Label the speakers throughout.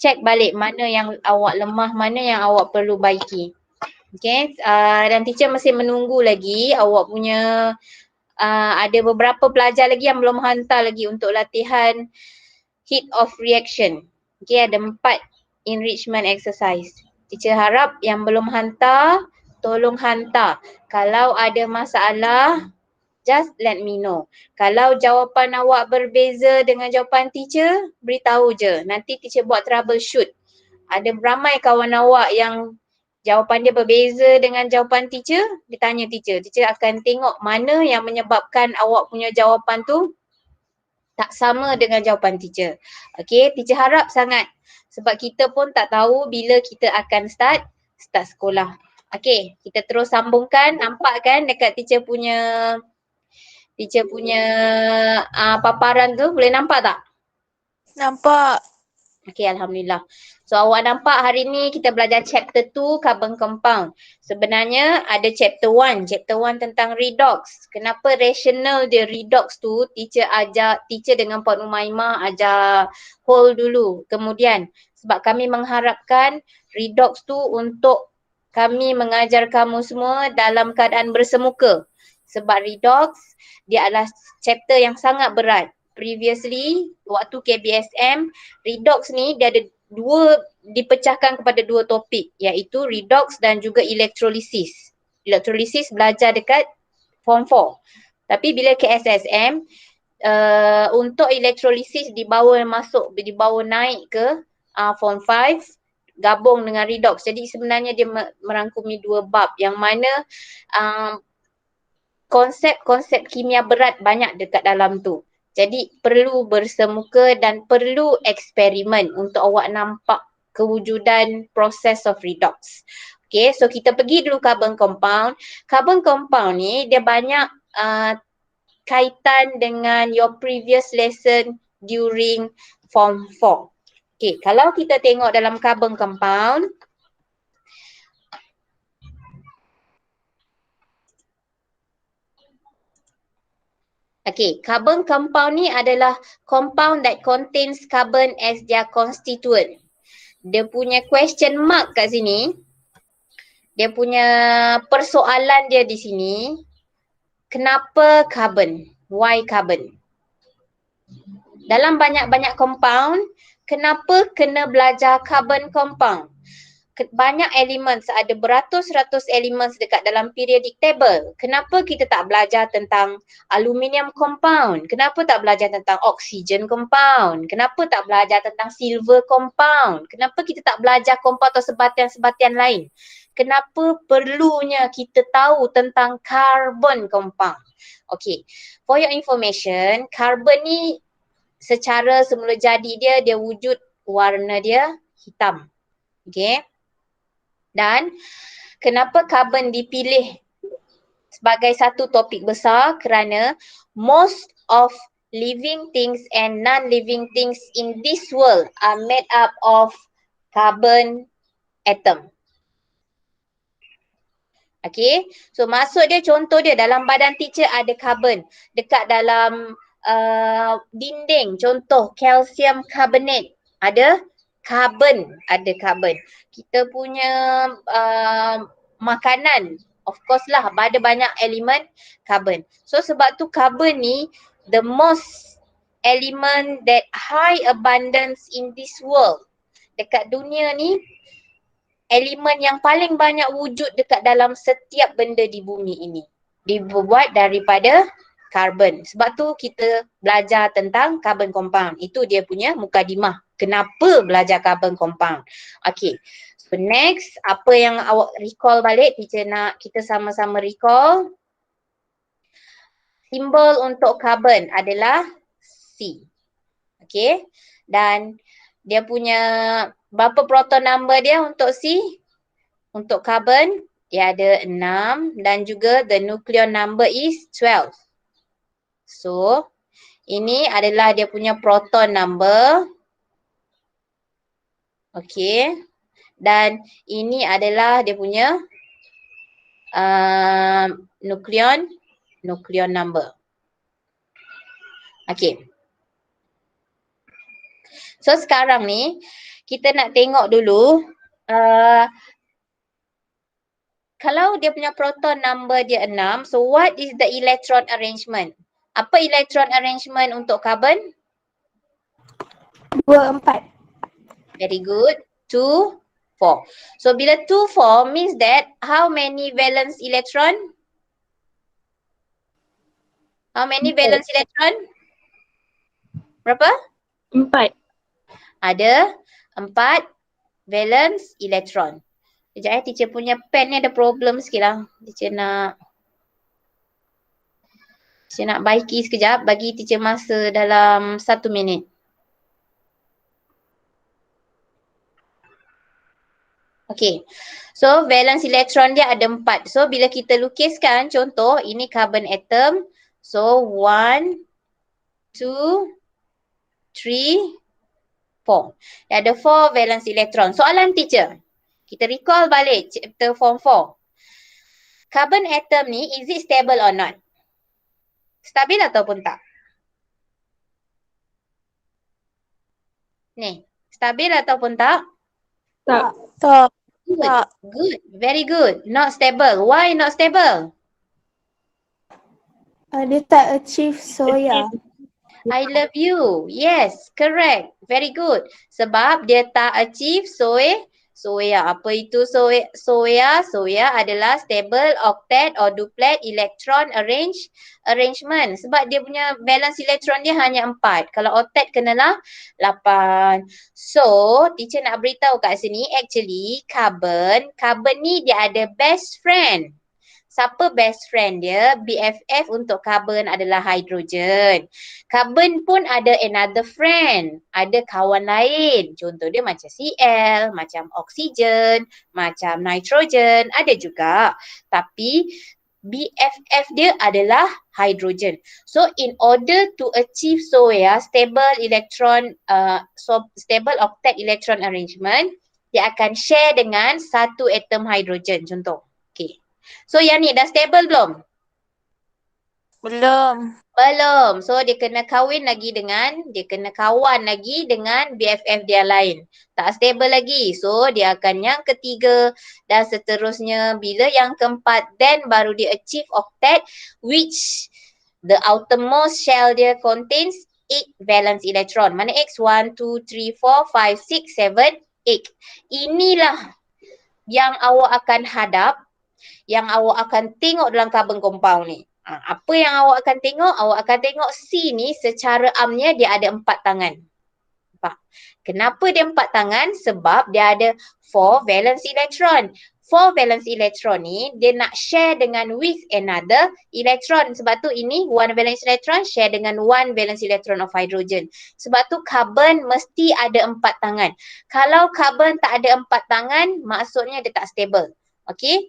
Speaker 1: check balik mana yang awak lemah, mana yang awak perlu baiki. Okay, dan teacher masih menunggu lagi awak punya, ada beberapa pelajar lagi yang belum hantar lagi untuk latihan heat of reaction. Okay, ada 4 enrichment exercise. Teacher harap yang belum hantar, tolong hantar. Kalau ada masalah, just let me know. Kalau jawapan awak berbeza dengan jawapan teacher, beritahu je. Nanti teacher buat troubleshoot. Ada ramai kawan awak yang jawapan dia berbeza dengan jawapan teacher, dia tanya teacher. Teacher akan tengok mana yang menyebabkan awak punya jawapan tu tak sama dengan jawapan teacher. Okay, teacher harap sangat sebab kita pun tak tahu bila kita akan start sekolah. Okay, kita terus sambungkan. Nampak kan dekat teacher punya paparan tu, boleh nampak tak?
Speaker 2: Nampak.
Speaker 1: Okay, Alhamdulillah. So awak nampak hari ni kita belajar chapter 2 carbon compound. Sebenarnya ada chapter 1. Chapter 1 tentang redox. Kenapa rational dia redox tu teacher dengan Puan Umaimah ajar whole dulu. Kemudian sebab kami mengharapkan redox tu untuk kami mengajar kamu semua dalam keadaan bersemuka. Sebab redox dia adalah chapter yang sangat berat. Previously, waktu KBSM, redox ni dia ada dipecahkan kepada 2 topik, iaitu redox dan juga elektrolisis. Elektrolisis belajar dekat form 4. Tapi bila KSSM, untuk elektrolisis dibawa naik ke form 5, gabung dengan redox. Jadi sebenarnya dia merangkumi 2 bab yang mana konsep-konsep kimia berat banyak dekat dalam tu. Jadi perlu bersemuka dan perlu eksperimen untuk awak nampak kewujudan proses of redox. Okay, so kita pergi dulu carbon compound. Carbon compound ni dia banyak kaitan dengan your previous lesson during form 4. Okay, kalau kita tengok dalam carbon compound, okay, carbon compound ni adalah compound that contains carbon as their constituent. Dia punya question mark kat sini, dia punya persoalan dia di sini, kenapa carbon? Why carbon? Dalam banyak-banyak compound, kenapa kena belajar carbon compound? Banyak elements, ada beratus-ratus elements dekat dalam periodic table. Kenapa kita tak belajar tentang aluminium compound? Kenapa tak belajar tentang oxygen compound? Kenapa tak belajar tentang silver compound? Kenapa kita tak belajar compound atau sebatian-sebatian lain? Kenapa perlunya kita tahu tentang carbon compound? Okay, for your information, carbon ni secara semula jadi dia wujud warna dia hitam. Okay. Dan kenapa carbon dipilih sebagai satu topik besar? Kerana most of living things and non-living things in this world are made up of carbon atom. Okay, so maksud dia, contoh dia dalam badan teacher ada carbon. Dekat dalam dinding, contoh calcium carbonate, ada carbon. Kita punya makanan, of course lah, ada banyak elemen carbon. So sebab tu carbon ni the most element that high abundance in this world. Dekat dunia ni, elemen yang paling banyak wujud dekat dalam setiap benda di bumi ini dibuat daripada carbon. Sebab tu kita belajar tentang carbon compound. Itu dia punya mukadimah. Kenapa belajar carbon compound? Okay. So next, apa yang awak recall balik? Teacher nak kita sama-sama recall. Simbol untuk carbon adalah C. Okay. Dan dia punya berapa proton number dia untuk C? Untuk carbon, dia ada 6 dan juga the nucleon number is 12. So, ini adalah dia punya proton number. Okay. Dan ini adalah dia punya nucleon number. Okay. So, sekarang ni kita nak tengok dulu kalau dia punya proton number dia 6, so what is the electron arrangement? Apa electron arrangement untuk carbon?
Speaker 2: 2, 4.
Speaker 1: Very good. 2, 4. So bila 2, 4 means that how many valence electron? How many valence electron? Berapa?
Speaker 2: 4.
Speaker 1: Ada 4 valence electron. Sekejap teacher punya pen ni ada problem sikit lah. Teacher nak baiki sekejap, bagi teacher masa dalam 1 minit. Okay, so valence electron dia ada 4. So bila kita lukiskan contoh ini carbon atom. So 1, 2, 3, 4. Dia ada 4 valence electron. Soalan teacher, kita recall balik chapter form 4. Carbon atom ni is it stable or not? Stabil ataupun tak? Ni, stabil ataupun tak?
Speaker 2: Tak.
Speaker 1: Good.
Speaker 2: Tak.
Speaker 1: Good. Very good. Not stable. Why not stable?
Speaker 2: Dia tak achieve soya.
Speaker 1: I love you. Yes, correct. Very good. Sebab dia tak achieve soya. Apa itu soya? Soya adalah stable octet or duplet electron arrangement. Sebab dia punya valence electron dia hanya 4. Kalau octet kenalah 8. So, teacher nak beritahu kat sini actually carbon ni dia ada best friend. Siapa best friend dia? BFF untuk carbon adalah hidrogen. Carbon pun ada another friend. Ada kawan lain. Contoh dia macam Cl, macam oksigen, macam nitrogen. Ada juga. Tapi BFF dia adalah hidrogen. So in order to achieve stable stable octet electron arrangement, dia akan share dengan satu atom hidrogen contoh. Okay. So yang ni dah stable belum?
Speaker 2: Belum.
Speaker 1: Belum. So dia kena kawan lagi dengan BFF dia lain. Tak stable lagi. So dia akan yang ketiga dan seterusnya. Bila yang keempat then baru dia achieve octet which the outermost shell dia contains 8 valence electron. Mana X? 1, 2, 3, 4, 5, 6, 7, 8. Inilah yang awak akan hadap, yang awak akan tengok dalam carbon compound ni. Apa yang awak akan tengok? Awak akan tengok C ni secara amnya dia ada 4 tangan. Nampak? Kenapa dia 4 tangan? Sebab dia ada 4 valence electron. 4 valence electron ni dia nak share dengan with another electron. Sebab tu ini 1 valence electron share dengan 1 valence electron of hydrogen. Sebab tu carbon mesti ada 4 tangan. Kalau carbon tak ada 4 tangan, maksudnya dia tak stable. Okay?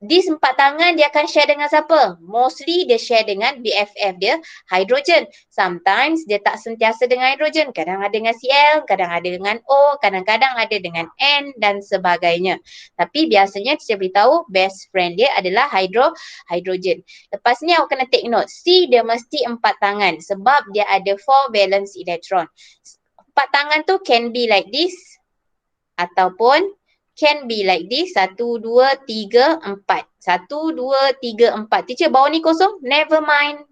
Speaker 1: These 4 tangan dia akan share dengan siapa? Mostly dia share dengan BFF dia, hydrogen. Sometimes dia tak sentiasa dengan hydrogen. Kadang ada dengan Cl, kadang ada dengan O, kadang-kadang ada dengan N dan sebagainya. Tapi biasanya kita beritahu best friend dia adalah hydrogen. Lepas ni awak kena take note. C dia mesti 4 tangan sebab dia ada 4 valence electron. 4 tangan tu can be like this ataupun can be like this. 1, 2, 3, 4. 1, 2, 3, 4. Teacher bawah ni kosong? Never mind.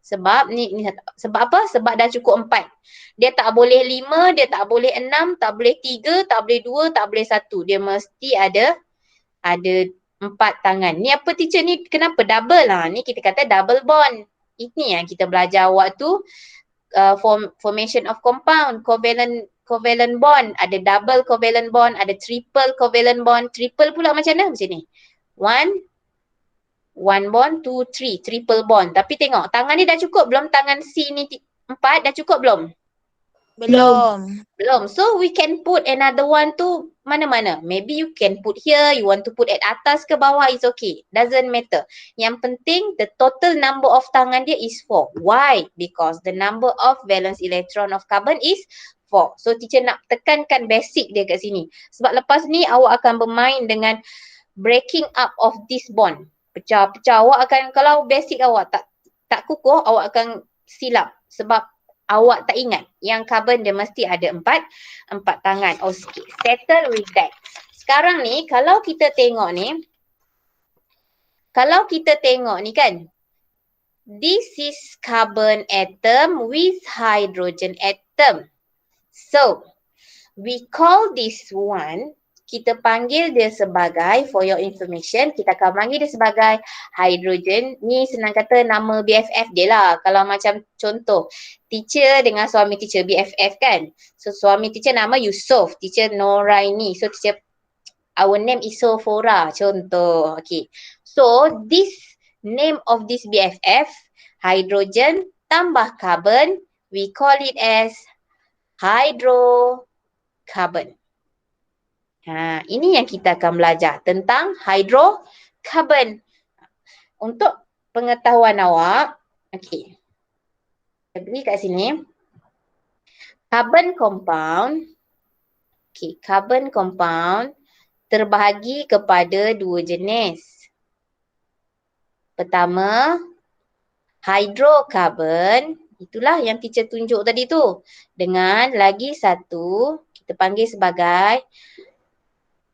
Speaker 1: Sebab ni sebab apa? Sebab dah cukup 4. Dia tak boleh 5, dia tak boleh 6, tak boleh 3, tak boleh 2, tak boleh 1. Dia mesti ada 4 tangan. Ni apa teacher ni? Kenapa double lah? Ni kita kata double bond. Ini yang kita belajar waktu formation of compound, covalent bond, ada double covalent bond, ada triple covalent bond. Triple pula macam mana? Macam ni. 1 bond, 2, 3, triple bond. Tapi tengok, tangan ni dah cukup belum? Tangan C ni 4 dah cukup belum? Belum. So we can put another one tu mana-mana. Maybe you can put here, you want to put at atas ke bawah, it's okay. Doesn't matter. Yang penting the total number of tangan dia is 4. Why? Because the number of valence electron of carbon is 4. So teacher nak tekankan basic dia kat sini. Sebab lepas ni awak akan bermain dengan breaking up of this bond. Pecah-pecah. Awak akan, kalau basic awak tak kukuh, awak akan silap. Sebab awak tak ingat yang carbon dia mesti ada empat tangan. Okay, settle with that. Sekarang ni kalau kita tengok ni kan, this is carbon atom with hydrogen atom. So, we call this one, kita panggil dia sebagai, for your information, kita akan panggil dia sebagai hydrogen. Ni senang kata nama BFF dia lah. Kalau macam contoh, teacher dengan suami teacher BFF kan. So, suami teacher nama Yusof, teacher Noraini. So, teacher, our name is Sofora, contoh. Okay. So, this name of this BFF, hydrogen tambah carbon, we call it as hydrocarbon. Ini yang kita akan belajar tentang hydrocarbon. Untuk pengetahuan awak, okey. Saya beri kat sini. Carbon compound. Okey, carbon compound terbahagi kepada dua jenis. Pertama, hydrocarbon. Itulah yang teacher tunjuk tadi tu. Dengan lagi satu, kita panggil sebagai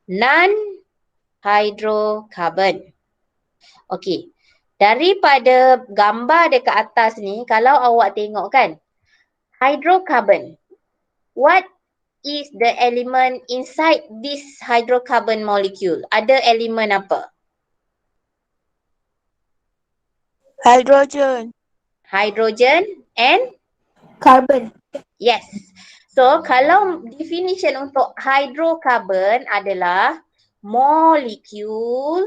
Speaker 1: non-hydrocarbon. Okey. Daripada gambar dekat atas ni, kalau awak tengok kan, hydrocarbon. What is the element inside this hydrocarbon molecule? Ada elemen apa?
Speaker 2: Hydrogen.
Speaker 1: Hydrogen and
Speaker 2: Carbon.
Speaker 1: yes. So, kalau definition untuk hydrocarbon adalah molecule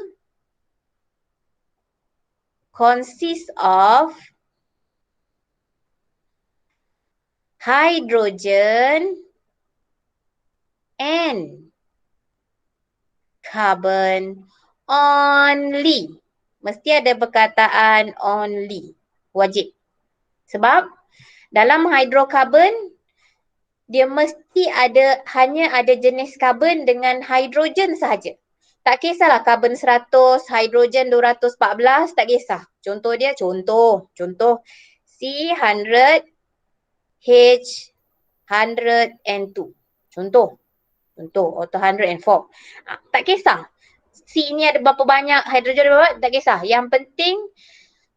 Speaker 1: consists of hydrogen and carbon only. Mesti ada perkataan only. Wajib. Sebab dalam hydrocarbon, dia mesti hanya ada jenis karbon dengan hidrogen sahaja. Tak kisahlah karbon 100, hidrogen 214, tak kisah. Contoh dia, contoh C100, H102. Contoh atau 104. Tak kisah. C ni ada berapa banyak, hidrogen berapa, tak kisah. Yang penting,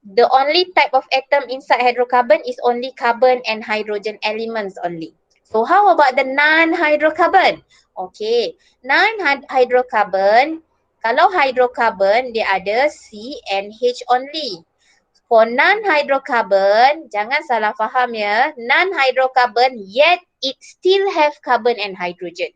Speaker 1: the only type of atom inside hydrocarbon is only carbon and hydrogen elements only. So how about the non-hydrocarbon? Okay, non-hydrocarbon, kalau hydrocarbon dia ada C and H only. For non-hydrocarbon, jangan salah faham ya, non-hydrocarbon yet it still have carbon and hydrogen.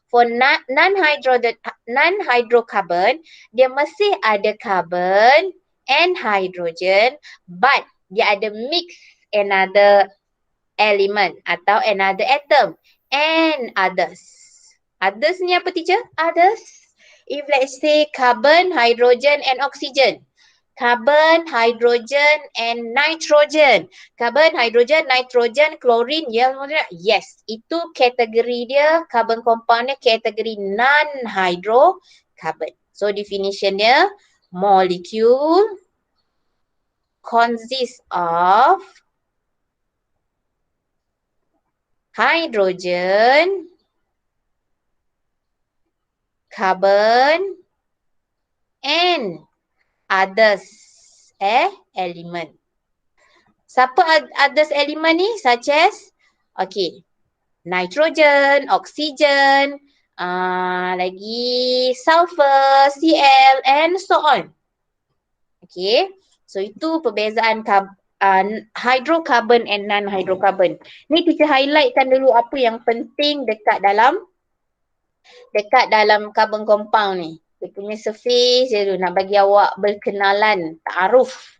Speaker 1: For non-hydrocarbon, dia mesti ada carbon and hydrogen, but dia ada mix another element atau another atom and others. Others ni apa teacher? Others. If let's say carbon, hydrogen and oxygen. Carbon, hydrogen and nitrogen. Carbon, hydrogen, nitrogen, chlorine, yes. Itu kategori dia, carbon compound dia kategori non-hydrocarbon. So definition dia, molecule consists of hydrogen, carbon and others element. Siapa others element ni? Such as, okay, nitrogen, oxygen, lagi sulfur, Cl and so on. Okay, so itu perbezaan hydrocarbon and non-hydrocarbon. Ni kita highlightkan dulu apa yang penting dekat dalam carbon compound ni. Dia punya surface je dulu nak bagi awak berkenalan, ta'aruf.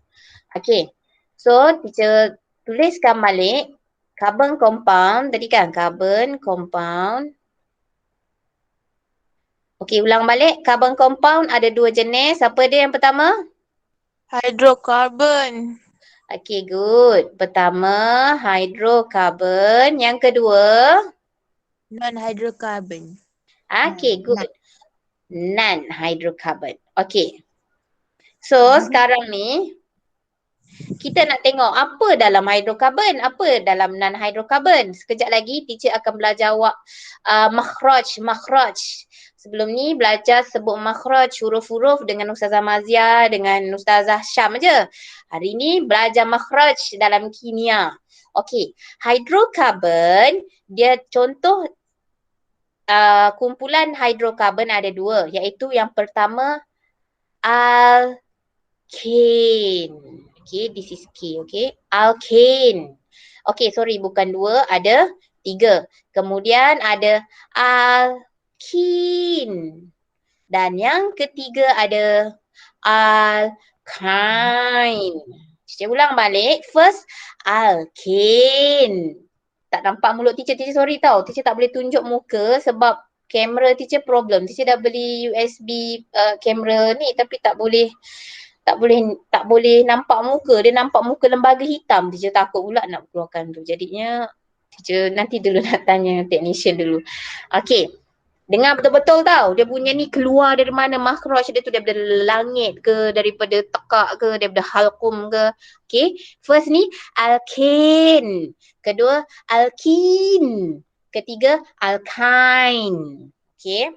Speaker 1: Okay, so teacher tuliskan balik carbon compound tadi kan, carbon compound. Okay, ulang balik. Carbon compound ada dua jenis. Apa dia yang pertama?
Speaker 2: Hydrocarbon.
Speaker 1: Okay, good. Pertama, hydrocarbon. Yang kedua?
Speaker 2: Non-hydrocarbon.
Speaker 1: Okay, good. Non-hydrocarbon. Okay. So, sekarang ni, kita nak tengok apa dalam hidrokarbon, apa dalam non-hidrokarbon. Sekejap lagi teacher akan belajar awak makhraj. Sebelum ni belajar sebut makhraj, huruf-huruf dengan Ustazah Mazia, dengan Ustazah Syam je. Hari ni belajar makhraj dalam kimia. Okey, hidrokarbon dia contoh kumpulan hidrokarbon ada dua, iaitu yang pertama alkane. Okay, this is K, okay. Alkane. Okay, sorry, bukan dua, ada tiga. Kemudian ada alkene. Dan yang ketiga ada alkyne. Saya ulang balik. First, alkane. Tak nampak mulut teacher sorry tau. Teacher tak boleh tunjuk muka sebab kamera teacher problem. Teacher dah beli USB kamera ni tapi tak boleh nampak muka. Dia nampak muka lembaga hitam. Teacher takut pula nak keluarkan tu. Jadinya teacher nanti dulu nak tanya technician dulu. Okay. Dengar betul-betul tau. Dia punya ni keluar dari mana makhraj dia tu, daripada langit ke, daripada tekak ke, daripada halqum ke. Okay. First ni alkane. Kedua alkene. Ketiga alkyne. Okay.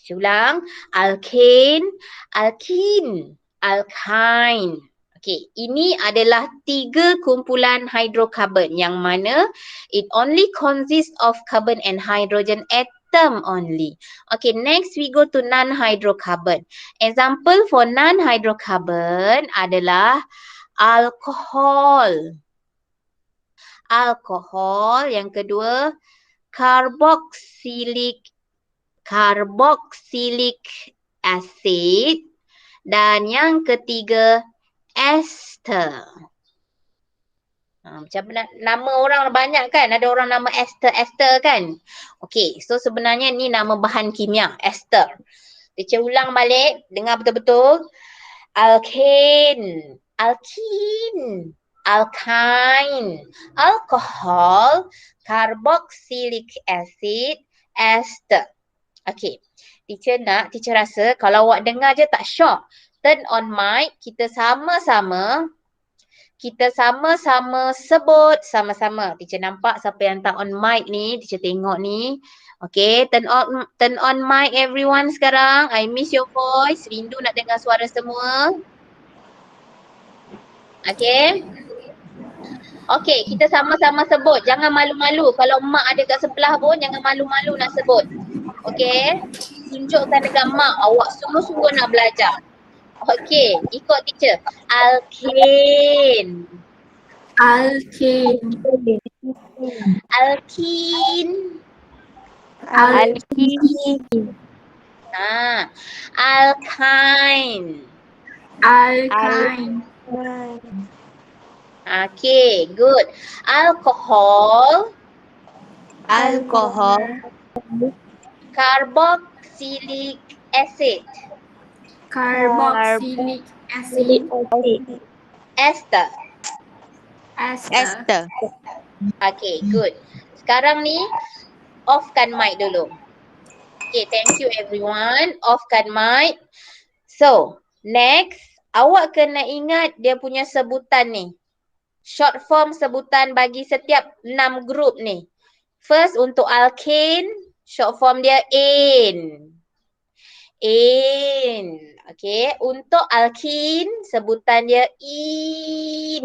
Speaker 1: Saya ulang. Alkane, alkene, alkyne. Okay, ini adalah tiga kumpulan hidrokarbon yang mana it only consists of carbon and hydrogen atom only. Okay, next we go to non-hydrocarbon. Example for non-hydrocarbon adalah alkohol. Alkohol. Yang kedua, carboxylic acid. Dan yang ketiga, ester. Macam nama orang banyak kan? Ada orang nama Esther kan? Okay, so sebenarnya ni nama bahan kimia, ester. Teacher ulang balik, dengar betul-betul. Alkane, alkene, alkyne, alcohol, carboxylic acid, ester. Okay, teacher rasa kalau awak dengar je tak syok. Turn on mic, kita sama-sama sebut sama-sama. Teacher nampak siapa yang tak on mic ni, teacher tengok ni. Okay, turn on mic everyone sekarang. I miss your voice. Rindu nak dengar suara semua. Okay. Okay, kita sama-sama sebut. Jangan malu-malu. Kalau mak ada kat sebelah pun, jangan malu-malu nak sebut. Okay. Tunjukkan dekat mak, awak sungguh-sungguh nak belajar. Okay, ikut teacher. Alkane.
Speaker 2: Alkane.
Speaker 1: Alkene.
Speaker 2: Alkene.
Speaker 1: Alkyne.
Speaker 2: Alkyne.
Speaker 1: Okay, good. Alcohol. Carboxylic acid.
Speaker 2: Carboxylic acid.
Speaker 1: Ester.
Speaker 2: Ester.
Speaker 1: Okay, good. Sekarang ni, offkan mic dulu. Okay, thank you everyone. Offkan mic. So, next, awak kena ingat dia punya sebutan ni. Short form sebutan bagi setiap 6 grup ni. First, untuk alkane, short form dia ane. Ane. Okay, untuk alkene, sebutan dia in.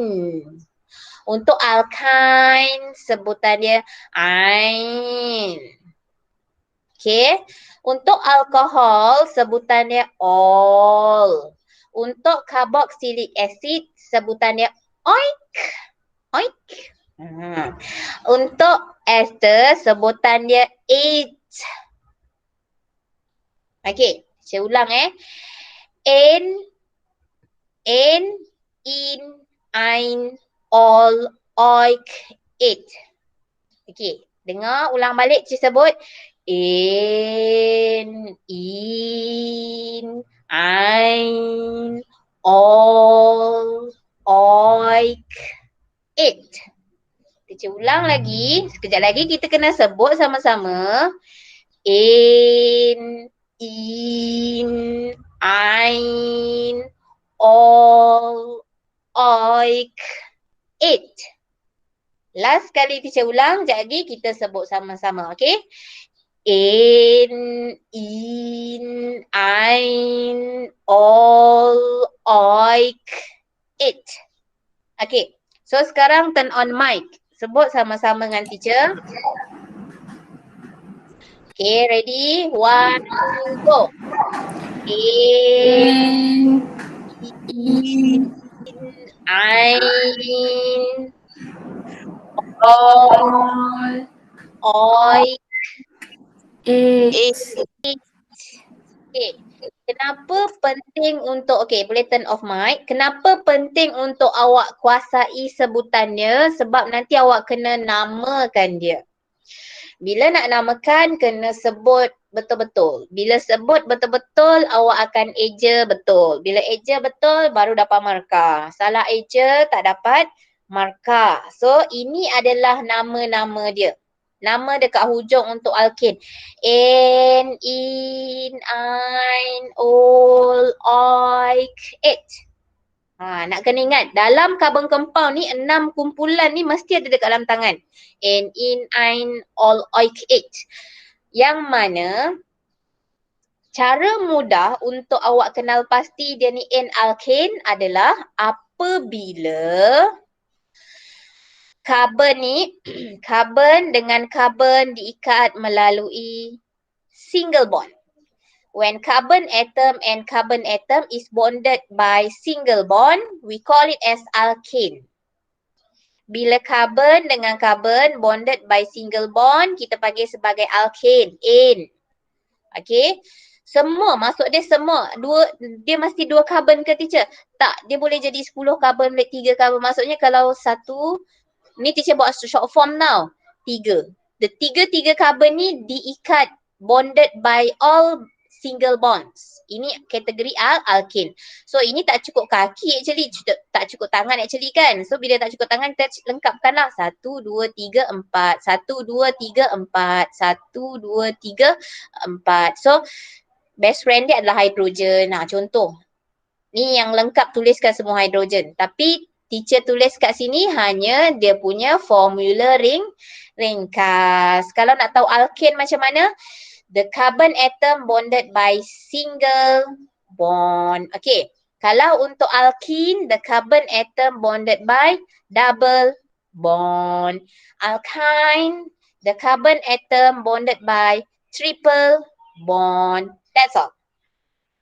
Speaker 1: Untuk alkyne, sebutan dia ain. Okay, untuk alkohol, sebutan dia ol. Untuk carboxylic acid, sebutan dia oik. Oik. Untuk ester, sebutan dia it. Okay, saya ulang N, in, ein, all, oik, it. Okay, dengar ulang balik saya sebut. In, ein, all, oik, it. Kita ulang lagi. Sekejap lagi kita kena sebut sama-sama. In, ein, all, oik, it. Last kali teacher ulang, sekejap lagi kita sebut sama-sama, okay? In, ein, all, oik, it. Okay, so sekarang turn on mic. Sebut sama-sama dengan teacher. Okay, ready? 1, 2, go. In, ein, all, oik,
Speaker 2: it,
Speaker 1: okay. Kenapa penting untuk, okay boleh turn off mic. Kenapa penting untuk awak kuasai sebutannya? Sebab nanti awak kena namakan dia. Bila nak namakan, kena sebut betul-betul. Bila sebut betul-betul, awak akan eja betul. Bila eja betul, baru dapat markah. Salah eja, tak dapat markah. So, ini adalah nama-nama dia. Nama dekat hujung untuk alkane. N, in, ein, all, oik, it. Nak kena ingat, dalam carbon compound ni 6 kumpulan ni mesti ada dekat dalam tangan. N, in, ein, all, oik, it. Yang mana cara mudah untuk awak kenal pasti dia ni N-alkane adalah apabila karbon ni, karbon dengan karbon diikat melalui single bond. When carbon atom and carbon atom is bonded by single bond, we call it as alkane. Bila carbon dengan carbon bonded by single bond, kita panggil sebagai alkane, N. Okay. Semua, maksud dia semua. Dia mesti 2 carbon ke teacher? Tak, dia boleh jadi 10 carbon, 3 carbon. Maksudnya kalau satu, ni teacher buat short form tau. 3. The 3 carbon ni diikat, bonded by all single bonds. Ini kategori alkane. So ini tak cukup kaki actually, tak cukup tangan actually kan. So bila tak cukup tangan, kita lengkapkanlah 1, 2, 3, 4. 1, 2, 3, 4. 1, 2, 3, 4. So best friend dia adalah hidrogen. Contoh. Ni yang lengkap tuliskan semua hidrogen. Tapi teacher tulis kat sini hanya dia punya formula ringkas. Kalau nak tahu alkane macam mana, the carbon atom bonded by single bond. Okay. Kalau untuk alkene, the carbon atom bonded by double bond. Alkyne, the carbon atom bonded by triple bond. That's all.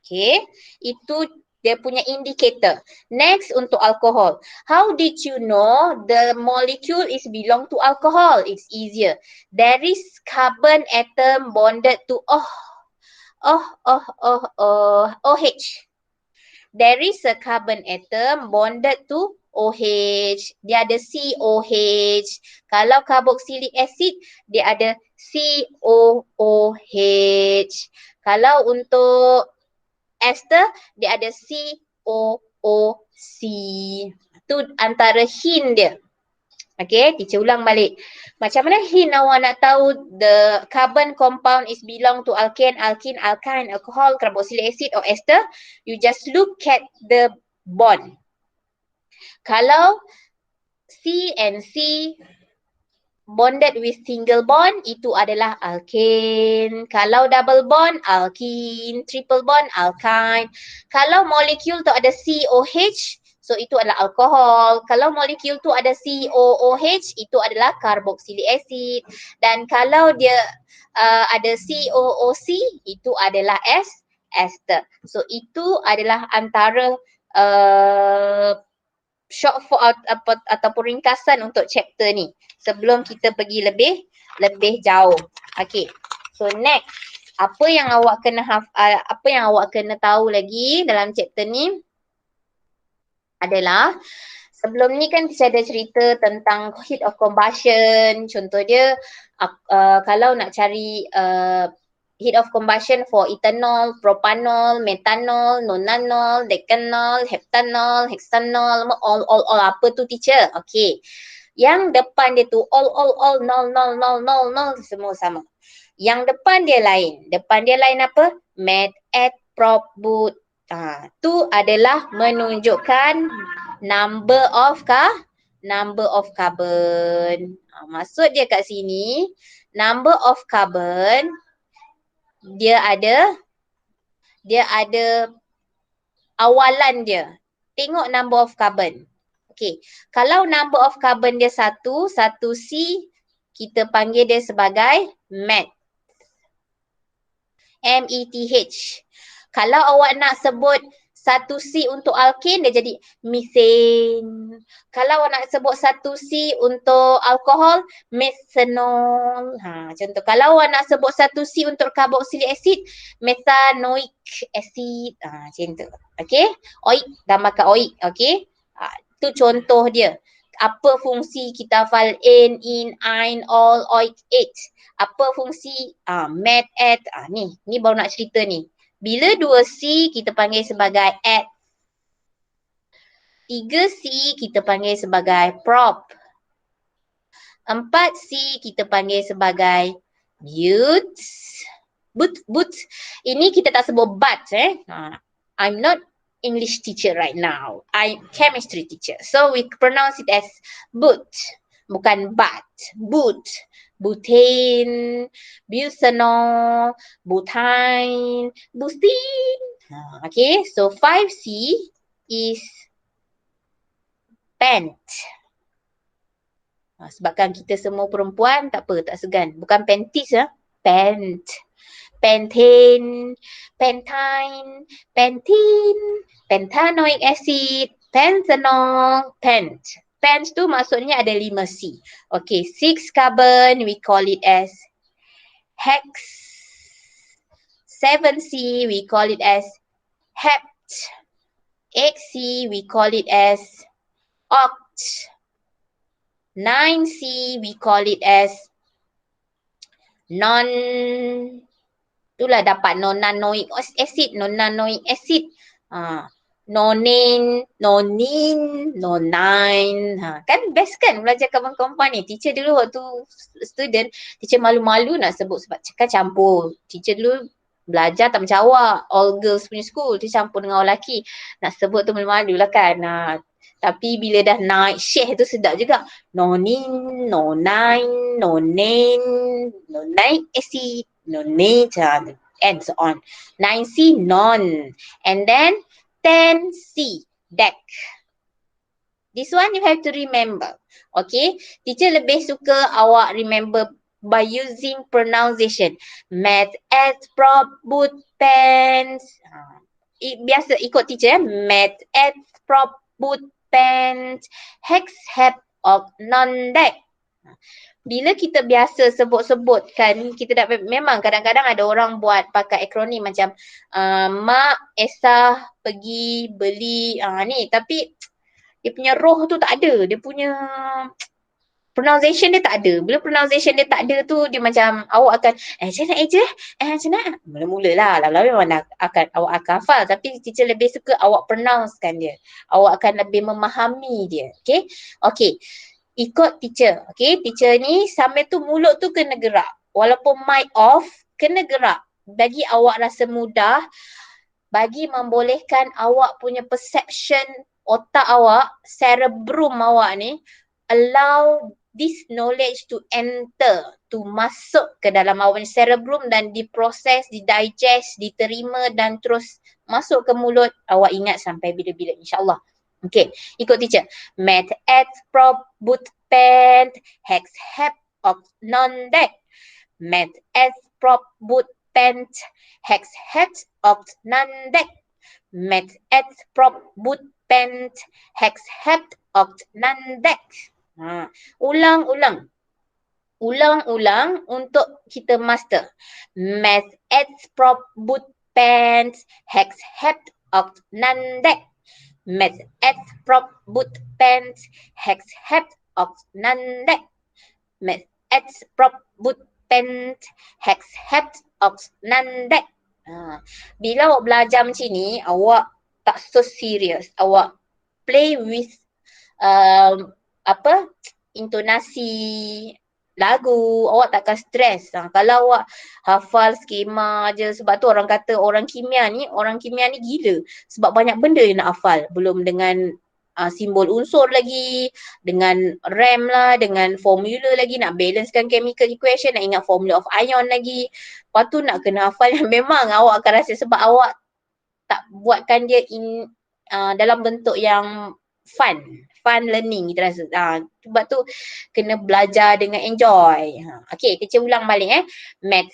Speaker 1: Okay. Itu dia punya indicator. Next untuk alcohol. How did you know the molecule is belong to alcohol? It's easier. There is carbon atom bonded to OH. There is a carbon atom bonded to OH. Dia ada COH. Kalau carboxylic acid, dia ada COOH. Kalau untuk ester, dia ada COOC. Itu antara hint dia. Okay, teacher ulang balik. Macam mana hint awak nak tahu the carbon compound is belong to alkane, alkene, alkyne, alcohol, carboxylic acid or ester? You just look at the bond. Kalau C and C bonded with single bond, itu adalah alkane. Kalau double bond, alkene. Triple bond, alkyne. Kalau molekul tu ada COH, so itu adalah alkohol. Kalau molekul tu ada COOH, itu adalah carboxylic acid. Dan kalau dia ada COOC, itu adalah ester. So itu adalah antara short form ataupun ringkasan untuk chapter ni. Sebelum kita pergi lebih jauh. Okay. So next, apa yang awak kena tahu lagi dalam chapter ni adalah sebelum ni kan kita ada cerita tentang heat of combustion. Contoh dia kalau nak cari heat of combustion for ethanol, propanol, metanol, nonanol, decanol, heptanol, hexanol, all apa tu teacher? Okay. Yang depan dia tu all, nol, semua sama. Yang depan dia lain. Depan dia lain apa? Met, at, prop, but. Tu adalah menunjukkan Number of carbon. Maksud dia kat sini, number of carbon dia ada awalan dia. Tengok number of carbon. Okay. Kalau number of carbon dia 1 C, kita panggil dia sebagai meth. METH. Kalau awak nak sebut 1C untuk alkane, dia jadi methane. Kalau awak nak sebut 1C untuk alkohol, methanol. Macam tu. Kalau awak nak sebut 1C untuk carboxylic acid, methanoic acid. Macam tu. Okay. Oik, tambahkan oik. Okay. Tu contoh dia. Apa fungsi kita hafal N, in, ein, all, oik, it. Apa fungsi meth, et. Ni baru nak cerita ni. Bila 2C kita panggil sebagai et. 3C kita panggil sebagai prop. 4C kita panggil sebagai but. Ini kita tak sebut but. I'm not English teacher right now. I'm chemistry teacher. So we pronounce it as but. Bukan but. But. Butane, butanol, butane, butene. Okay, so 5C is pent. Sebabkan kita semua perempuan, tak apa, tak segan. Bukan pentis, pent. Pentane, pentine, pentene, pentanoic acid, penthanol, pent. Pent tu maksudnya ada 5C. Okay, 6 carbon, we call it as hex. 7C, we call it as hept. 8C, we call it as oct. 9C, we call it as itulah dapat nonanoic acid, nonanoic acid. Nonin, nonine. Kan best kan belajar kawan-kawan ni. Teacher dulu waktu student, teacher malu-malu nak sebut sebab kan campur. Teacher dulu belajar tak macam awak, all girls punya school, dia campur dengan orang lelaki. Nak sebut tu malu-malu lah kan. Tapi bila dah naik share tu sedap juga. Nonin, nonine, nonanic acid, nonate, and so on. 9C, non. And then 10C, deck. This one you have to remember. Okay. Teacher lebih suka awak remember by using pronunciation. Meth, et, prop, but, pens. Biasa ikut teacher. Meth, et, prop, but, pens, hex, hep, oct, non, deck. Bila kita biasa sebut-sebut kan, kita dah memang kadang-kadang ada orang buat pakai akronim macam Mak, Esa pergi beli ni, tapi dia punya roh tu tak ada, dia punya pronunciation dia tak ada. Bila pronunciation dia tak ada tu, dia macam awak akan macam nak macam nak mula-mula lah, lalu memang awak akan hafal, tapi teacher lebih suka awak pronouncekan dia, awak akan lebih memahami dia. Okay. Ikut teacher. Okay, teacher ni sambil tu mulut tu kena gerak. Walaupun mic off, kena gerak. Bagi awak rasa mudah, bagi membolehkan awak punya perception otak awak, cerebrum awak ni, allow this knowledge to enter, to masuk ke dalam awak punya cerebrum dan diproses, didigest, diterima dan terus masuk ke mulut. Awak ingat sampai bila-bila, insyaAllah. Okay, ikut teacher. Meth, et, prop, but, pent, hex, hep, oct, non, deck. Meth, et, prop, but, pent, hex, hep, oct, non, deck. Meth, et, prop, but, pent, hex, hep, oct, non, deck. Ulang-ulang. Ulang-ulang untuk kita master. Meth, et, prop, but, pent, hex, hep, oct, non, deck. Meth, et, prop, but, pent, hex, hep, oct, non, deck. Meth, et, prop, but, pent, hex, hep, oct, non, deck. Bila awak belajar macam ni, awak tak so serious. Awak play with intonasi lagu, awak takkan stres. Kalau awak hafal skema je, sebab tu orang kata orang kimia ni gila. Sebab banyak benda dia nak hafal. Belum dengan simbol unsur lagi, dengan RAM lah, dengan formula lagi, nak balancekan chemical equation, nak ingat formula of ion lagi. Lepas tu nak kena hafal yang memang awak akan rasa sebab awak tak buatkan dia dalam bentuk yang fun learning kita rasa. Sebab tu kena belajar dengan enjoy. Okay, kita ulang balik Math,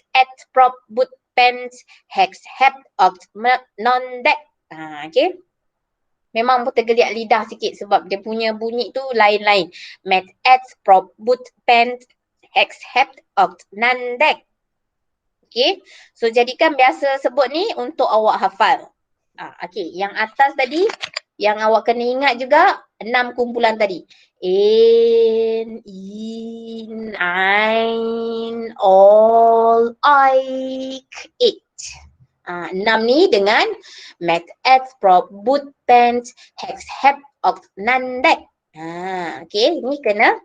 Speaker 1: prop, boot, pens, hex, hept, oct, non-deck. Okay. Memang tergeliat lidah sikit sebab dia punya bunyi tu lain-lain. Math, prop, boot, pens, hex, hept, oct, non-deck. Okay. So jadikan biasa sebut ni untuk awak hafal. Okay, yang atas tadi yang awak kena ingat juga 6 kumpulan tadi. In, ein, all, oik, it. 6 ni dengan math, prop, boot, pens, hex, hept, oct, non-deck. Okay, ni kena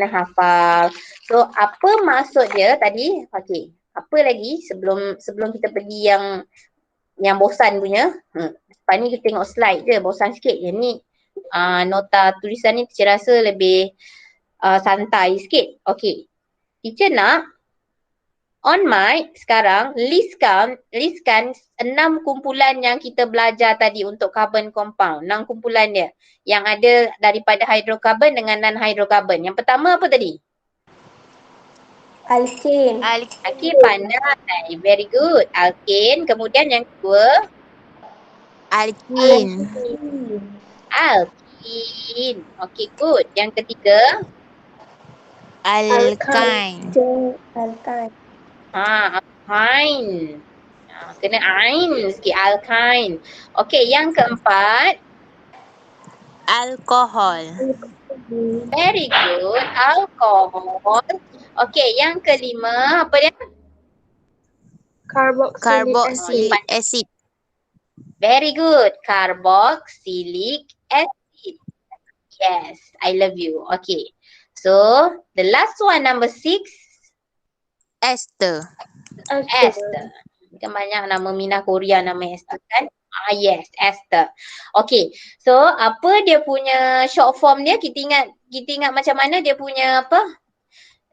Speaker 1: hafal. So apa maksud dia tadi? Okay, apa lagi sebelum kita pergi yang bosan punya. Lepas ni kita tengok slide je, bosan sikit. Yang ni nota tulisan ni teacher rasa lebih santai sikit. Okay. Teacher nak on mic sekarang listkan 6 kumpulan yang kita belajar tadi untuk carbon compound. 6 kumpulan dia yang ada daripada hydrocarbon dengan non-hydrocarbon. Yang pertama apa tadi?
Speaker 2: Alkane.
Speaker 1: Alkane pandai. Very good. Alkane. Kemudian yang kedua?
Speaker 3: Alkene.
Speaker 1: Alkene. Okay, good. Yang ketiga?
Speaker 3: Alkyne.
Speaker 2: Alkyne.
Speaker 1: Alkyne. Kena ain sikit. Alkyne. Okay, yang keempat?
Speaker 3: Alkohol.
Speaker 1: Very good. Alkohol. Okay, yang kelima apa dia?
Speaker 3: Carboxylic acid.
Speaker 1: Very good. Carboxylic acid. Yes, I love you. Okay. So, the last one, number 6.
Speaker 3: Ester.
Speaker 1: Ester. Kan banyak nama Mina Korea nama Ester kan? Yes, Ester. Okay. So, apa dia punya short form dia? Kita ingat macam mana dia punya apa?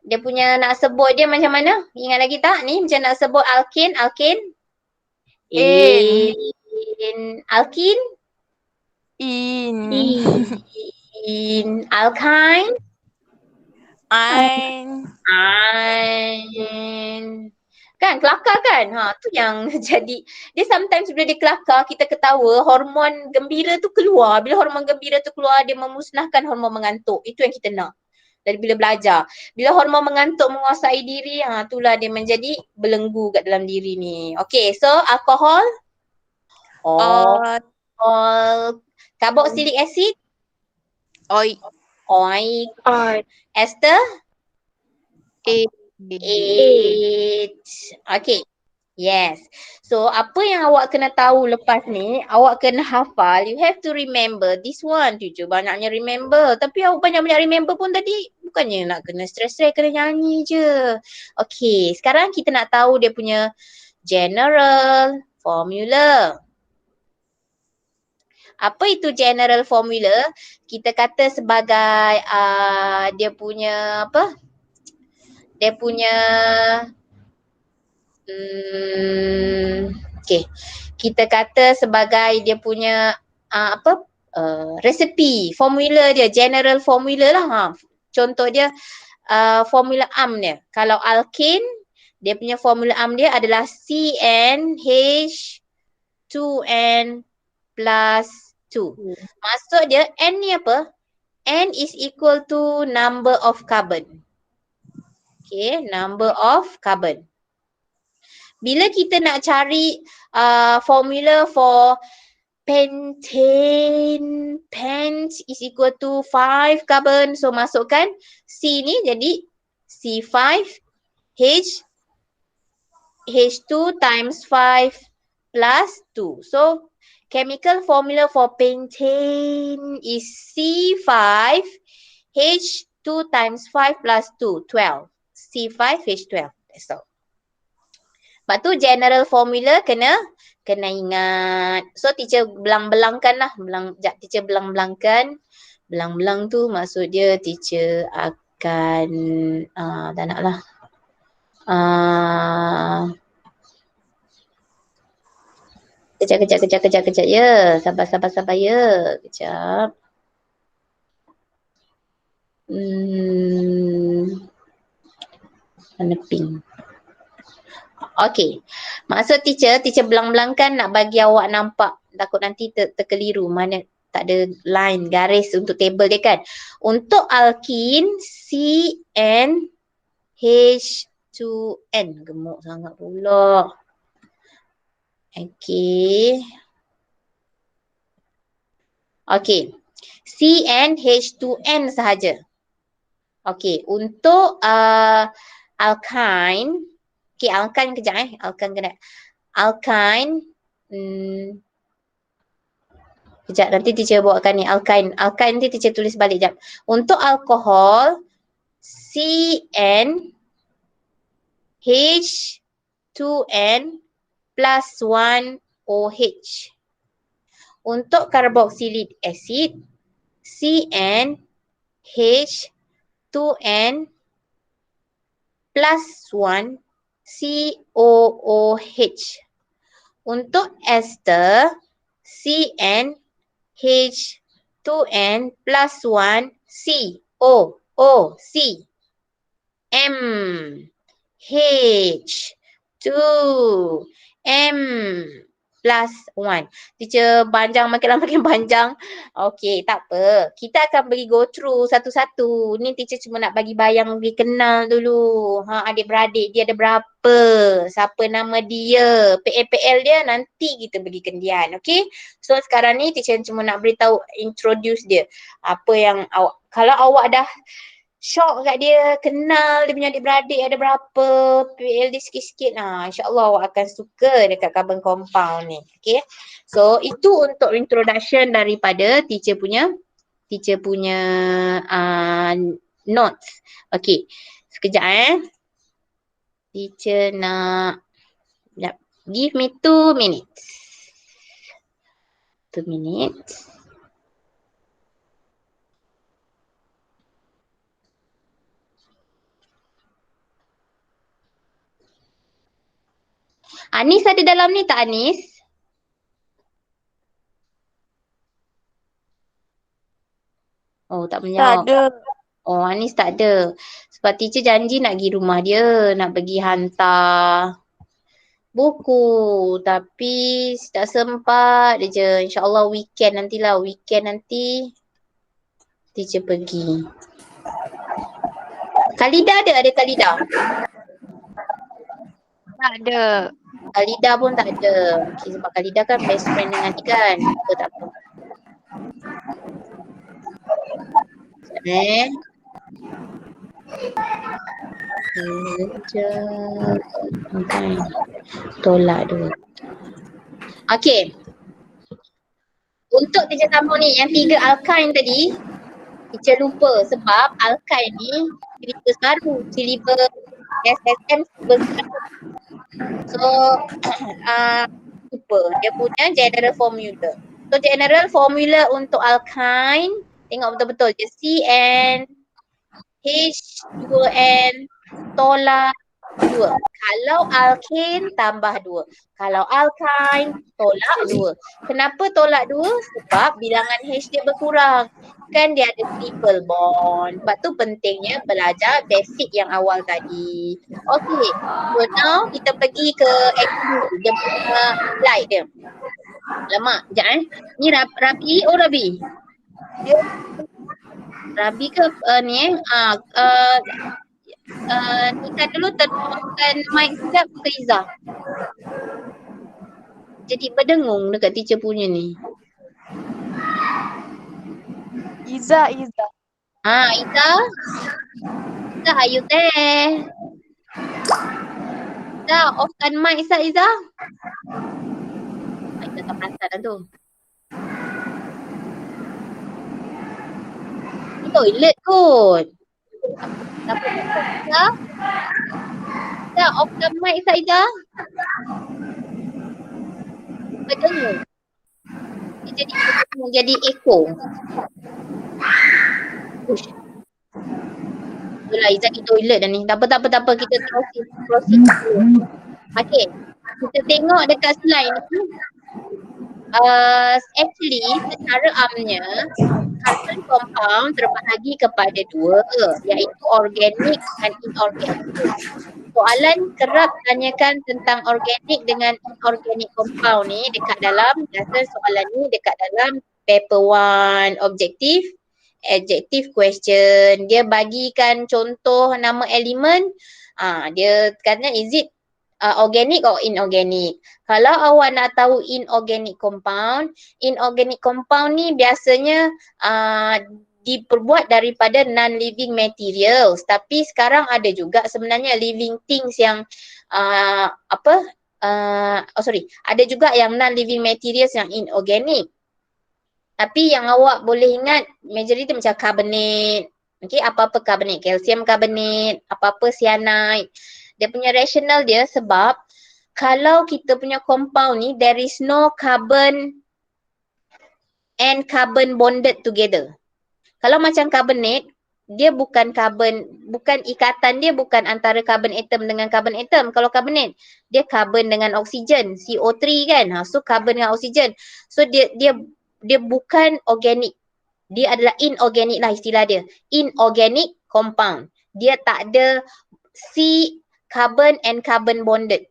Speaker 1: Dia punya nak sebut dia macam mana? Ingat lagi tak ni? Macam nak sebut alkane. Alkene. In. Alkyne.
Speaker 3: Ein.
Speaker 1: Kan kelakar kan? Tu yang jadi. Dia sometimes bila dia kelakar, kita ketawa, hormon gembira tu keluar. Bila hormon gembira tu keluar, dia memusnahkan hormon mengantuk. Itu yang kita nak. Dari bila belajar. Bila hormon mengantuk menguasai diri, itulah dia menjadi belenggu kat dalam diri ni. Okay, so alkohol. Carboxylic acid.
Speaker 3: Oik.
Speaker 1: Ester.
Speaker 3: Eight.
Speaker 1: Okay. Yes. So apa yang awak kena tahu lepas ni, awak kena hafal. You have to remember this one. Cucu banyaknya remember. Tapi awak banyak-banyak remember pun tadi bukannya nak kena stress-stress, kena nyanyi je. Okay. Sekarang kita nak tahu dia punya general formula. Apa itu general formula? Kita kata sebagai dia punya apa? Dia punya okay. Kita kata sebagai dia punya resepi, formula dia, general formula lah. Contoh dia formula AM dia. Kalau alkane, dia punya formula AM dia adalah CnH2n plus 2. Maksud dia N ni apa? N is equal to number of carbon. Okay, number of carbon. Bila kita nak cari formula for pentane, pent is equal to 5 carbon. So masukkan C ni jadi C5H2 times 5 plus 2. So chemical formula for pentane is C5H2 times 5 plus 2, 12. C5H12. That's all. Lepas tu general formula kena Kena ingat. So teacher belang-belangkan lah. Teacher belang-belangkan. Belang-belang tu maksud dia teacher akan tak nak lah. Kejap ya. Sabar ya. Kejap. Mana pink? Okay. Maksud teacher belang-belangkan nak bagi awak nampak. Takut nanti terkeliru. Mana tak ada line, garis untuk table dia kan. Untuk alkin CN H2N. Gemuk sangat pula. Okay. Okay. CnH2n sahaja. Okay. Untuk alkyne. Okay, alkyne kejap Alkyne kena. Alkyne. Kejap, nanti teacher buatkan ni. Alkyne nanti teacher tulis balik jap. Untuk alkohol. CnH2n plus 1 OH. Untuk carboxylic acid, CnH2n plus 1 COOH. Untuk ester, CnH2n plus 1 COOC. M plus 1. Teacher panjang makin lama makin panjang. Okey, tak apa. Kita akan bagi go through satu-satu. Ni teacher cuma nak bagi bayang bagi kenal dulu. Adik-beradik dia ada berapa? Siapa nama dia? PL dia nanti kita bagi kendian. Okey? So sekarang ni teacher cuma nak beritahu introduce dia. Apa yang awak, kalau awak dah shock kat dia, kenal dia punya adik-beradik ada berapa, PL dia sikit-sikit. InsyaAllah awak akan suka dekat carbon compound ni. Okay. So itu untuk introduction daripada teacher punya notes. Okay. Sekejap Teacher nak, give me 2 minutes. 2 minutes. Anis ada dalam ni tak Anis? Oh tak menjawab.
Speaker 3: Tak ada.
Speaker 1: Oh Anis tak ada. Sebab teacher janji nak pergi rumah dia. Nak pergi hantar buku. Tapi tak sempat je. InsyaAllah weekend nantilah. Weekend nanti teacher pergi. Khalida ada? Ada Khalida?
Speaker 3: Tak ada.
Speaker 1: Khalida pun tak ada. Okay, sebab Khalida kan best friend dengan ni kan. Tak apa. Okay. Tolak dulu. Okay. Untuk teacher sambung ni, yang 3 alkyne tadi, teacher lupa sebab alkyne ni syllabus baru. Syllabus SSM syllabus baru. So, lupa. Dia punya general formula. So, general formula untuk alkyne, tengok betul-betul je. CN, H2N, tolak 2. Kalau alkane, tambah 2. Kalau alkyne, tolak 2. Kenapa tolak 2? Sebab bilangan H dia berkurang. Kan dia ada triple bond. Sebab tu pentingnya belajar basic yang awal tadi. Okay. So now kita pergi ke activity. Dia punya slide dia. Lama. Sekejap Ni Rabi. Oh Rabi. Rabi ke ni Nika dulu teruskan mic sekejap ke Izzah. Jadi berdengung dekat teacher punya ni.
Speaker 3: Izzah.
Speaker 1: Izzah. Izzah, are you there? Izzah, offkan mic Izzah. Izzah tak perasan dah tu. Toilet kot. Apa Izzah? Izzah, offkan mic Izzah. berdengung. Dia jadi echo. Ush. Itulah Izzat di toilet dah ni. Tak apa. Kita proceed. Okay. Kita tengok dekat slide ni. Actually, secara amnya, carbon compound terbahagi kepada dua, iaitu organik dan inorganik. Soalan kerap tanyakan tentang organik dengan inorganik compound ni dekat dalam, biasa soalan ni dekat dalam paper 1 adjective question. Dia bagikan contoh nama elemen, dia kata is it organic or inorganic. Kalau awak nak tahu inorganic compound ni biasanya diperbuat daripada non-living materials, tapi sekarang ada juga sebenarnya living things yang ada juga yang non-living materials yang inorganic. Tapi yang awak boleh ingat majority macam carbonate, okay, apa-apa carbonate, calcium carbonate, apa-apa cyanide. Dia punya rational dia sebab kalau kita punya compound ni there is no carbon and carbon bonded together. Kalau macam carbonate, dia bukan ikatan dia bukan antara carbon atom dengan carbon atom. Kalau carbonate, dia carbon dengan oksigen, CO3 kan. So carbon dengan oksigen. So dia bukan organic. Dia adalah inorganic lah istilah dia. Inorganic compound. Dia tak ada carbon and carbon bonded.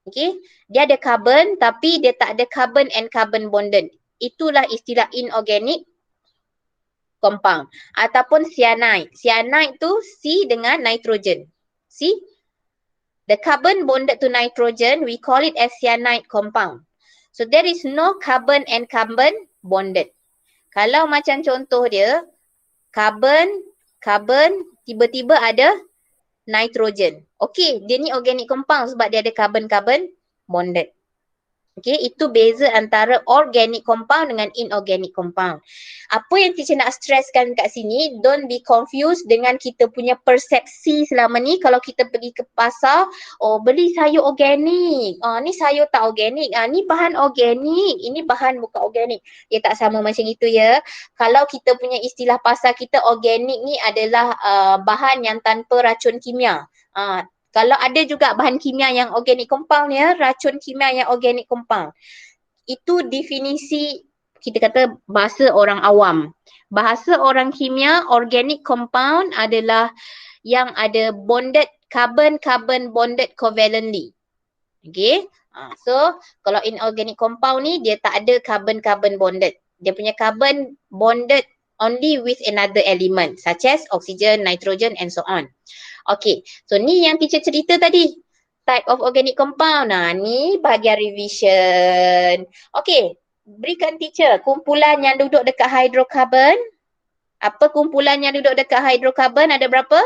Speaker 1: Okay. Dia ada carbon tapi dia tak ada carbon and carbon bonded. Itulah istilah inorganic compound. Ataupun cyanide. Cyanide tu C dengan nitrogen. See? The carbon bonded to nitrogen, we call it as cyanide compound. So there is no carbon and carbon bonded. Kalau macam contoh dia, carbon, tiba-tiba ada nitrogen. Okay, dia ni organic compound sebab dia ada carbon-carbon bonded. Okay, itu beza antara organic compound dengan inorganic compound. Apa yang teacher nak stresskan kat sini, don't be confused dengan kita punya persepsi selama ni. Kalau kita pergi ke pasar, beli sayur organik, ni sayur tak organik, ni bahan organik, ini bahan bukan organik. Dia tak sama macam itu ya. Kalau kita punya istilah pasar kita, organik ni adalah bahan yang tanpa racun kimia. Kalau ada juga bahan kimia yang organic compound ya, racun kimia yang organic compound. Itu definisi kita kata bahasa orang awam. Bahasa orang kimia, organic compound adalah yang ada bonded carbon bonded covalently. Okay. So kalau inorganic compound ni dia tak ada carbon bonded. Dia punya carbon bonded only with another element such as oxygen, nitrogen and so on. Okay, so ni yang teacher cerita tadi. Type of organic compound. Ni bahagian revision. Okay, berikan teacher kumpulan yang duduk dekat hydrocarbon. Apa kumpulan yang duduk dekat hydrocarbon? Ada berapa?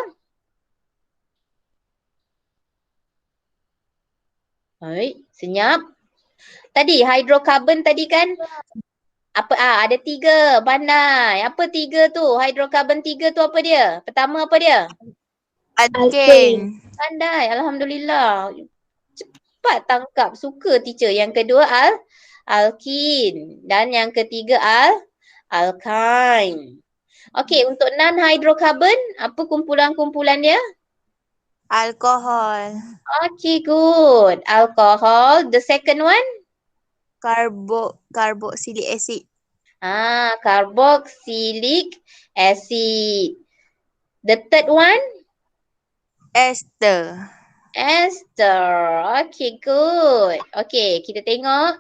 Speaker 1: Baik, senyap. Tadi hydrocarbon tadi kan ada 3, pandai. Apa 3 tu? Hydrocarbon 3 tu apa dia? Pertama apa dia?
Speaker 3: Alkane.
Speaker 1: Pandai, alhamdulillah. Cepat tangkap, suka teacher. Yang kedua alkene dan yang ketiga alkyne. Okey, untuk non-hydrocarbon, apa kumpulan-kumpulan dia?
Speaker 3: Alkohol.
Speaker 1: Okay, good. Alcohol. The second one?
Speaker 3: Carboxylic acid.
Speaker 1: Carboxylic acid. The third one?
Speaker 3: Ester.
Speaker 1: Okay, good. Okay, kita tengok.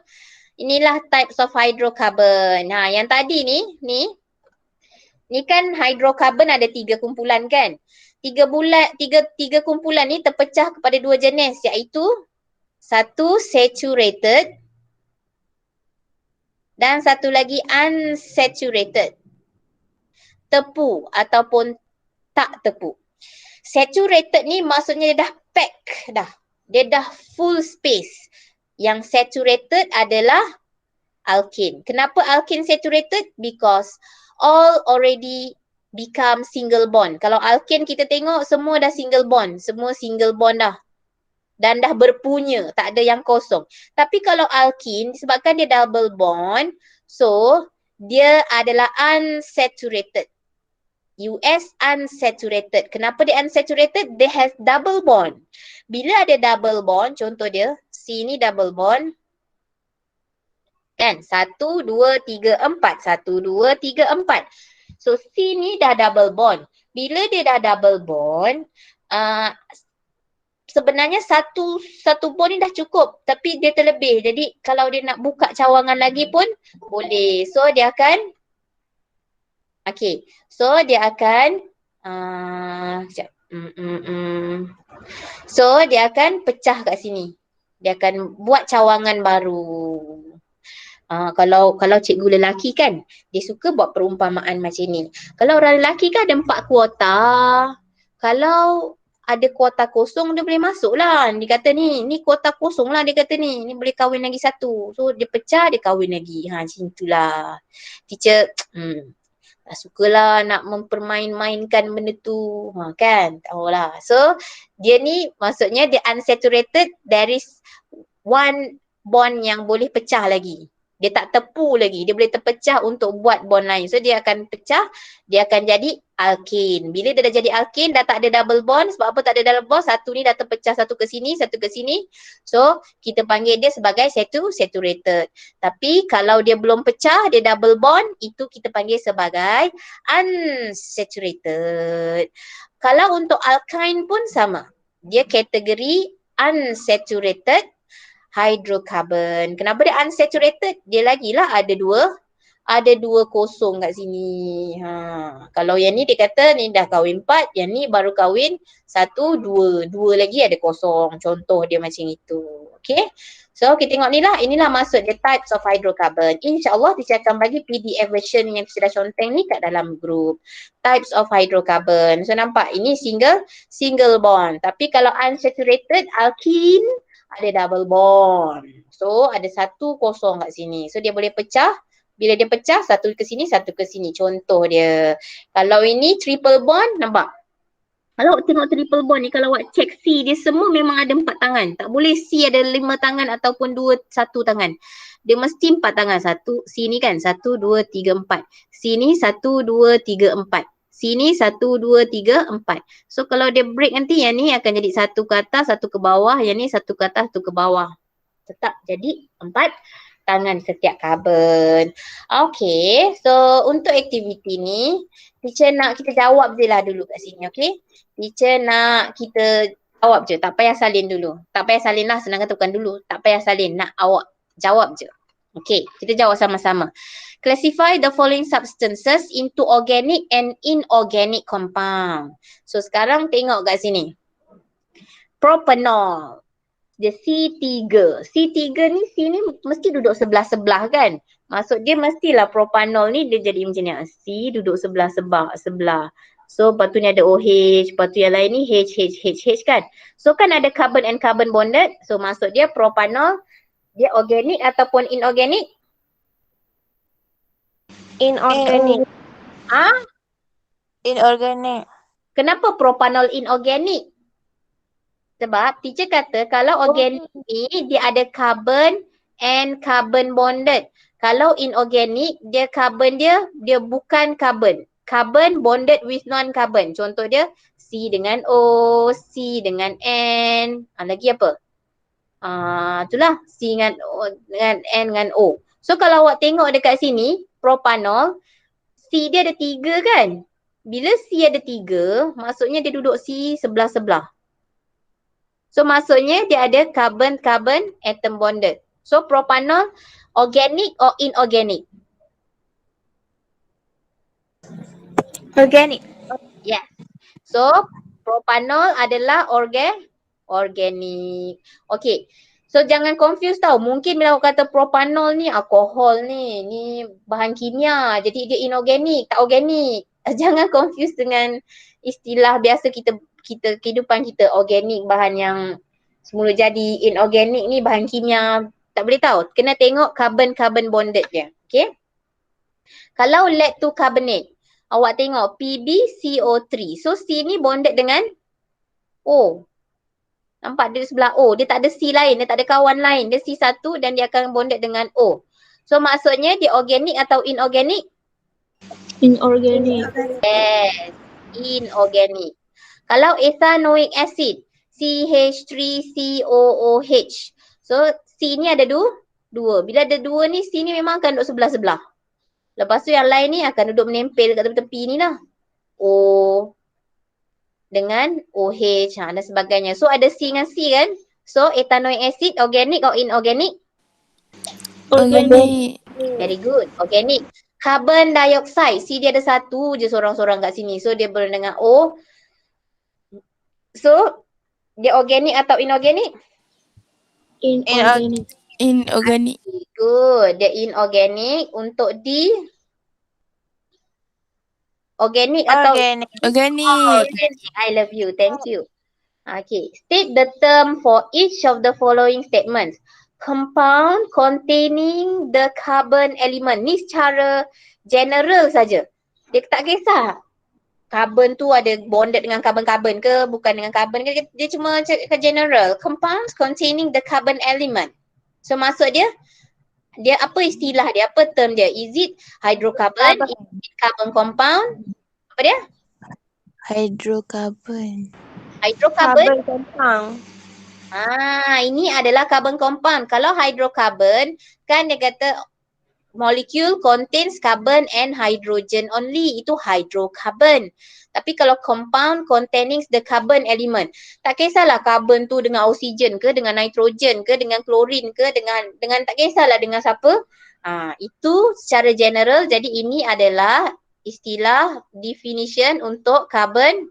Speaker 1: Inilah types of hydrocarbon. Yang tadi ni kan hydrocarbon ada 3 kumpulan kan? 3 kumpulan ni terpecah kepada 2 jenis iaitu satu saturated dan satu lagi unsaturated. Tepu ataupun tak tepu. Saturated ni maksudnya dia dah pack dah. Dia dah full space. Yang saturated adalah alkane. Kenapa alkane saturated? Because all already become single bond. Kalau alkane kita tengok semua dah single bond. Semua single bond dah. dan dah berpunya, tak ada yang kosong. Tapi kalau alkin disebabkan dia double bond, so dia adalah unsaturated. US unsaturated. Kenapa dia unsaturated? They has double bond. Bila ada double bond, contoh dia, C ni double bond. Kan? 1, 2, 3, 4. 1, 2, 3, 4. So C ni dah double bond. Bila dia dah double bond, sebenarnya satu bond ni dah cukup. Tapi dia terlebih. Jadi kalau dia nak buka cawangan lagi pun boleh. So dia akan okay, so dia akan sekejap. So dia akan pecah kat sini. Dia akan buat cawangan baru. Kalau cikgu lelaki kan, dia suka buat perumpamaan macam ni. Kalau orang lelaki kan ada 4 kuota. Kalau ada kuota kosong dia boleh masuk lah. Dia kata ni kuota kosong lah dia kata ni. Ni boleh kahwin lagi satu. So dia pecah dia kahwin lagi. Macam itulah. Teacher tak sukalah nak mempermain-mainkan benda tu. Kan? Tahulah. So dia ni maksudnya dia unsaturated, there is one bond yang boleh pecah lagi. Dia tak tepu lagi. Dia boleh terpecah untuk buat bond lain. So dia akan pecah, dia akan jadi alkane. Bila dia dah jadi alkane, dah tak ada double bond. Sebab apa tak ada double bond? Satu ni dah terpecah, satu ke sini, satu ke sini. So kita panggil dia sebagai saturated. Tapi kalau dia belum pecah, dia double bond, itu kita panggil sebagai unsaturated. Kalau untuk alkyne pun sama. Dia kategori unsaturated hydrocarbon. Kenapa dia unsaturated? Dia lagilah ada dua kosong kat sini. Kalau yang ni dia kata ni dah kahwin 4, yang ni baru kahwin 1, 2. 2 lagi ada kosong. Contoh dia macam itu. Okay. So kita tengok ni lah. Inilah maksud dia types of hydrocarbon. InsyaAllah dia akan bagi PDF version yang kita dah conteng ni kat dalam group. Types of hydrocarbon. So nampak ini single bond. Tapi kalau unsaturated alkene, ada double bond. So ada satu kosong kat sini. So dia boleh pecah. Bila dia pecah, satu ke sini, satu ke sini. Contoh dia. Kalau ini triple bond, nampak? Kalau tengok triple bond ni, kalau awak check C, dia semua memang ada 4 tangan. Tak boleh C ada 5 tangan ataupun 1 tangan. Dia mesti 4 tangan. Satu, C ni kan, 1, 2, 3, 4. C ni 1, 2, 3, 4. Sini 1, 2, 3, 4. So kalau dia break nanti yang ni akan jadi satu ke atas, satu ke bawah. Yang ni satu ke atas, satu ke bawah. Tetap jadi 4 tangan setiap karbon. Okay, so untuk aktiviti ni, teacher nak kita jawab je lah dulu kat sini, okay? Teacher nak kita jawab je, tak payah salin dulu. Tak payah salin lah, senang kata bukan dulu. Tak payah salin, nak awak jawab je. Okay, kita jawab sama-sama. Classify the following substances into organic and inorganic compound. So sekarang tengok kat sini. Propanol. Dia C3. C3 ni, C ni mesti duduk sebelah-sebelah kan. Maksud dia mestilah propanol ni dia jadi macam ni. C duduk sebelah-sebelah. So lepas tu ni ada OH, lepas tu yang lain ni H kan. So kan ada carbon and carbon bonded. So maksud dia propanol dia organik ataupun inorganic?
Speaker 2: Inorganic.
Speaker 3: Inorganic.
Speaker 1: Kenapa propanol inorganic? Sebab teacher kata kalau organik ni dia ada carbon and carbon bonded. Kalau inorganic dia carbon dia bukan carbon. Carbon bonded with non-carbon. Contoh dia C dengan O, C dengan N. Lagi apa? Itulah C dengan O, dengan N dengan O. So kalau awak tengok dekat sini, propanol, C dia ada 3 kan? Bila C ada 3, maksudnya dia duduk C sebelah-sebelah. So maksudnya dia ada carbon-carbon atom bonded. So propanol organic or inorganic?
Speaker 2: Organic.
Speaker 1: Yes. So propanol adalah organic. Okay. So jangan confuse tau. Mungkin bila awak kata propanol ni alkohol ni bahan kimia. Jadi dia inorganik, tak organik. Jangan confuse dengan istilah biasa kita kehidupan kita. Organik bahan yang semula jadi, inorganik ni bahan kimia. Tak boleh tahu. Kena tengok carbon-carbon bonded dia. Okay. Kalau lead to carbonate, awak tengok PbCO3. So C ni bonded dengan O. Nampak dia sebelah O. Dia tak ada C lain, dia tak ada kawan lain. Dia C satu dan dia akan bonded dengan O. So maksudnya dia organik atau inorganic?
Speaker 2: Inorganic.
Speaker 1: Yes, inorganic. Kalau ethanoic acid, CH3COOH. So C ni ada dua. Bila ada dua ni, C ni memang akan duduk sebelah-sebelah. Lepas tu yang lain ni akan duduk menempel kat tepi-tepi ni lah. O dengan OH dan sebagainya. So ada C dengan C kan? So ethanoic acid organic or inorganic?
Speaker 2: Organic.
Speaker 1: Very good. Organic. Carbon dioxide. C dia ada satu je sorang-sorang kat sini. So dia berhubung dengan O. So dia organic atau inorganic?
Speaker 2: Inorganic.
Speaker 4: Inorganic.
Speaker 1: Good. Dia inorganic. Untuk D, organic atau
Speaker 3: Organic.
Speaker 4: Organic.
Speaker 1: organic. I love you. Thank you. Okay. State the term for each of the following statements. Compound containing the carbon element. Ni secara general saja. Dia tak kisah. Carbon tu ada bonded dengan carbon-carbon ke, bukan dengan carbon ke. Dia cuma cakap general. Compounds containing the carbon element. So maksud dia apa istilah dia? Apa term dia? Is it hydrocarbon? Is it carbon compound? Apa dia?
Speaker 3: Hydrocarbon.
Speaker 1: Hydrocarbon?
Speaker 5: compound.
Speaker 1: Ini adalah carbon compound. Kalau hydrocarbon, kan dia kata molecule contains carbon and hydrogen only. Itu hydrocarbon. Tapi kalau compound containing the carbon element, tak kisahlah carbon tu dengan oksigen ke, dengan nitrogen ke, dengan klorin ke, dengan tak kisahlah dengan siapa. Itu secara general. Jadi ini adalah istilah definition untuk carbon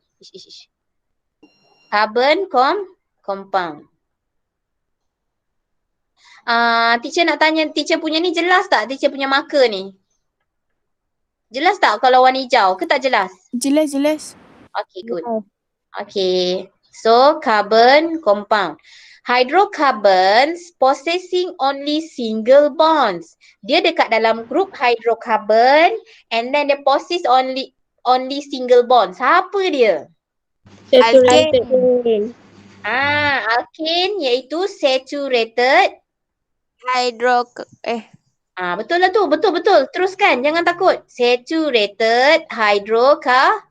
Speaker 1: compound. Teacher nak tanya, teacher punya ni jelas tak? Teacher punya marker ni. Jelas tak kalau warna hijau ke tak jelas?
Speaker 4: Jelas.
Speaker 1: Okay, good. Okay. So, carbon compound. Hydrocarbons possessing only single bonds. Dia dekat dalam group hydrocarbon and then dia possess only single bonds. Siapa dia?
Speaker 5: Saturated.
Speaker 1: Alkane iaitu saturated. Betul lah tu. Betul. Teruskan. Jangan takut. Saturated hydrocarbon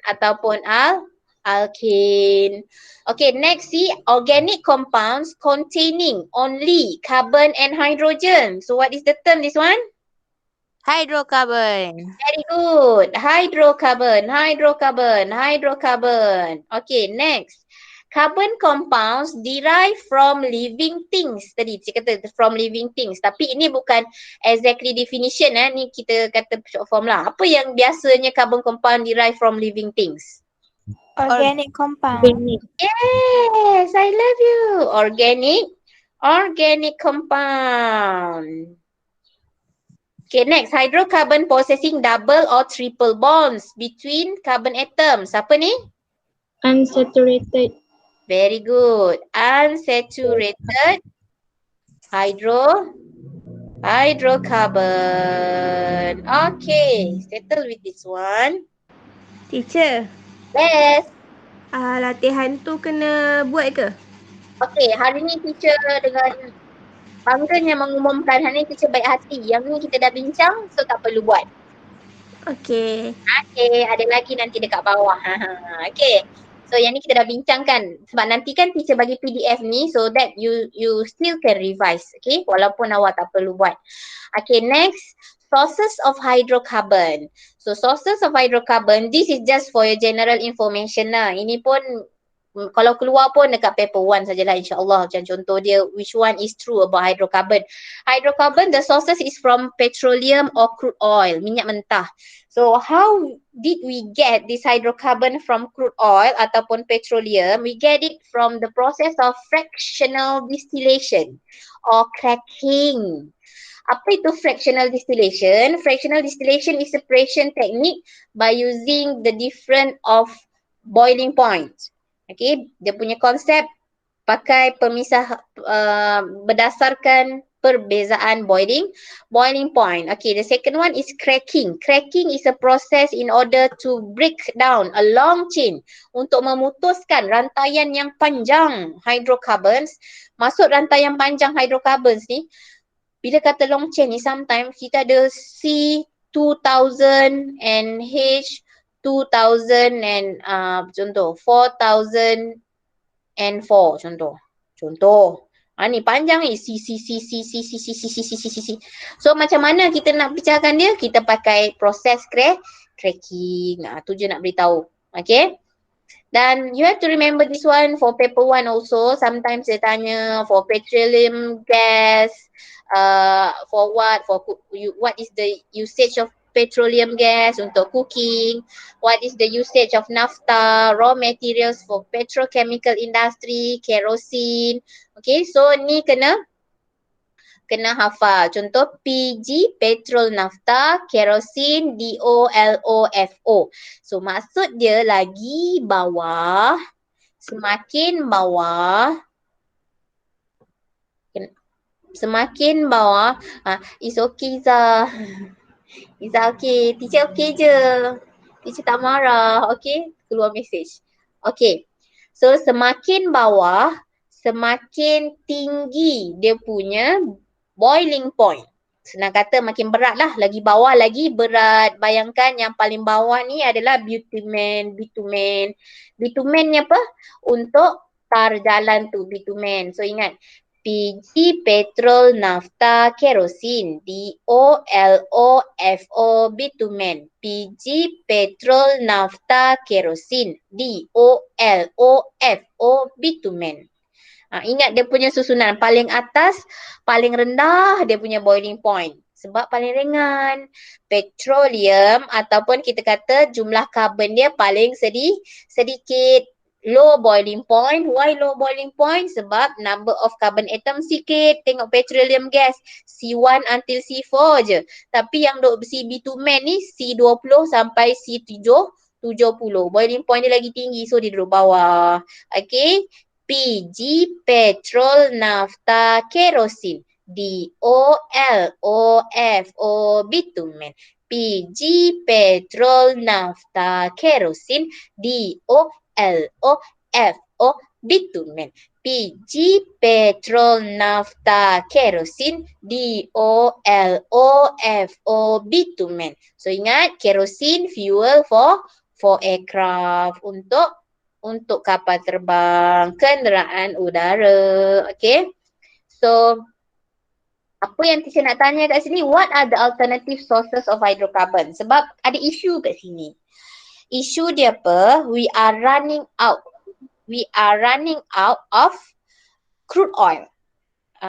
Speaker 1: ataupun alkane. Okay, next see organic compounds containing only carbon and hydrogen. So what is the term this one?
Speaker 3: Hydrocarbon.
Speaker 1: Very good. Hydrocarbon. Okay, next. Carbon compounds derived from living things. Tadi saya kata from living things. Tapi ini bukan exactly definition. Ni kita kata short form lah. Apa yang biasanya carbon compound derived from living things?
Speaker 5: Organic compound.
Speaker 1: Yes, I love you. Organic compound. Okay, next. Hydrocarbon possessing double or triple bonds between carbon atoms. Apa ni?
Speaker 2: Unsaturated.
Speaker 1: Very good. Unsaturated hydrocarbon. Okay, settle with this one.
Speaker 5: Teacher,
Speaker 1: Yes.
Speaker 5: latihan tu kena buat ke?
Speaker 1: Okay, hari ni teacher dengan bangganya mengumumkan hari ni teacher baik hati. Yang ni kita dah bincang, so tak perlu buat.
Speaker 5: Okay.
Speaker 1: Okay, ada lagi nanti dekat bawah. Okay. So yang ni kita dah bincangkan. Sebab nanti kan teacher bagi PDF ni so that you still can revise. Okay, walaupun awak tak perlu buat. Okay, next. Sources of hydrocarbon. So sources of hydrocarbon, this is just for your general information lah. Ini pun kalau keluar pun dekat paper 1 sajalah insyaAllah. Macam contoh dia, which one is true about hydrocarbon. Hydrocarbon, the sources is from petroleum or crude oil, minyak mentah. So how did we get this hydrocarbon from crude oil ataupun petroleum? We get it from the process of fractional distillation or cracking. Apa itu fractional distillation? Fractional distillation is separation technique by using the different of boiling points. Okay, dia punya konsep pakai pemisah berdasarkan perbezaan boiling point. Okay, the second one is cracking. Cracking is a process in order to break down a long chain untuk memutuskan rantaian yang panjang hydrocarbons. Maksud rantaian panjang hydrocarbons ni, bila kata long chain ni, sometimes kita ada C2000 and H2000 and contoh 4004 contoh. Ni panjang ni C. So macam mana kita nak pecahkan dia? Kita pakai proses cracking. Tu je nak beritahu. Okay. Dan you have to remember this one for paper 1 also. Sometimes dia tanya for petroleum gas, for what? What is the usage of petroleum gas untuk cooking? What is the usage of naphtha, raw materials for petrochemical industry, kerosene? Okay, so ni kena hafal. Contoh PG, petrol naphtha, kerosene, DOLOFO. So maksud dia lagi bawah, semakin bawah, it's okay Izzah. Izzah okay, teacher okay je. Teacher tak marah, okay? Keluar message. Okay, so semakin bawah, semakin tinggi dia punya boiling point. Senang kata makin berat lah, lagi bawah lagi berat. Bayangkan yang paling bawah ni adalah bitumen. Bitumen ni apa? Untuk tar jalan tu, bitumen. So ingat, PG, petrol, naphtha, kerosene, DOLOFO, bitumen. PG, petrol, naphtha, kerosene, DOLOFO, bitumen. Ingat dia punya susunan, paling atas, paling rendah dia punya boiling point. Sebab paling ringan. Petroleum ataupun kita kata jumlah karbon dia paling sedikit. Low boiling point. Why low boiling point? Sebab number of carbon atom sikit. Tengok petroleum gas, C1 until C4 je. Tapi yang si bitumen ni C20 sampai C70. Boiling point dia lagi tinggi, so dia duduk bawah. Okay. PG, petrol, naphtha, kerosene, DOLOFO, bitumen. PG, petrol, naphtha, kerosene, DOLOFO, bitumen. PG, petrol, naphtha, kerosene, DOLOFO, bitumen. So ingat, kerosene fuel for aircraft, untuk kapal terbang, kenderaan udara. Okay. So, apa yang teacher nak tanya kat sini, what are the alternative sources of hydrocarbon? Sebab ada isu kat sini. Isu dia apa? We are running out of crude oil.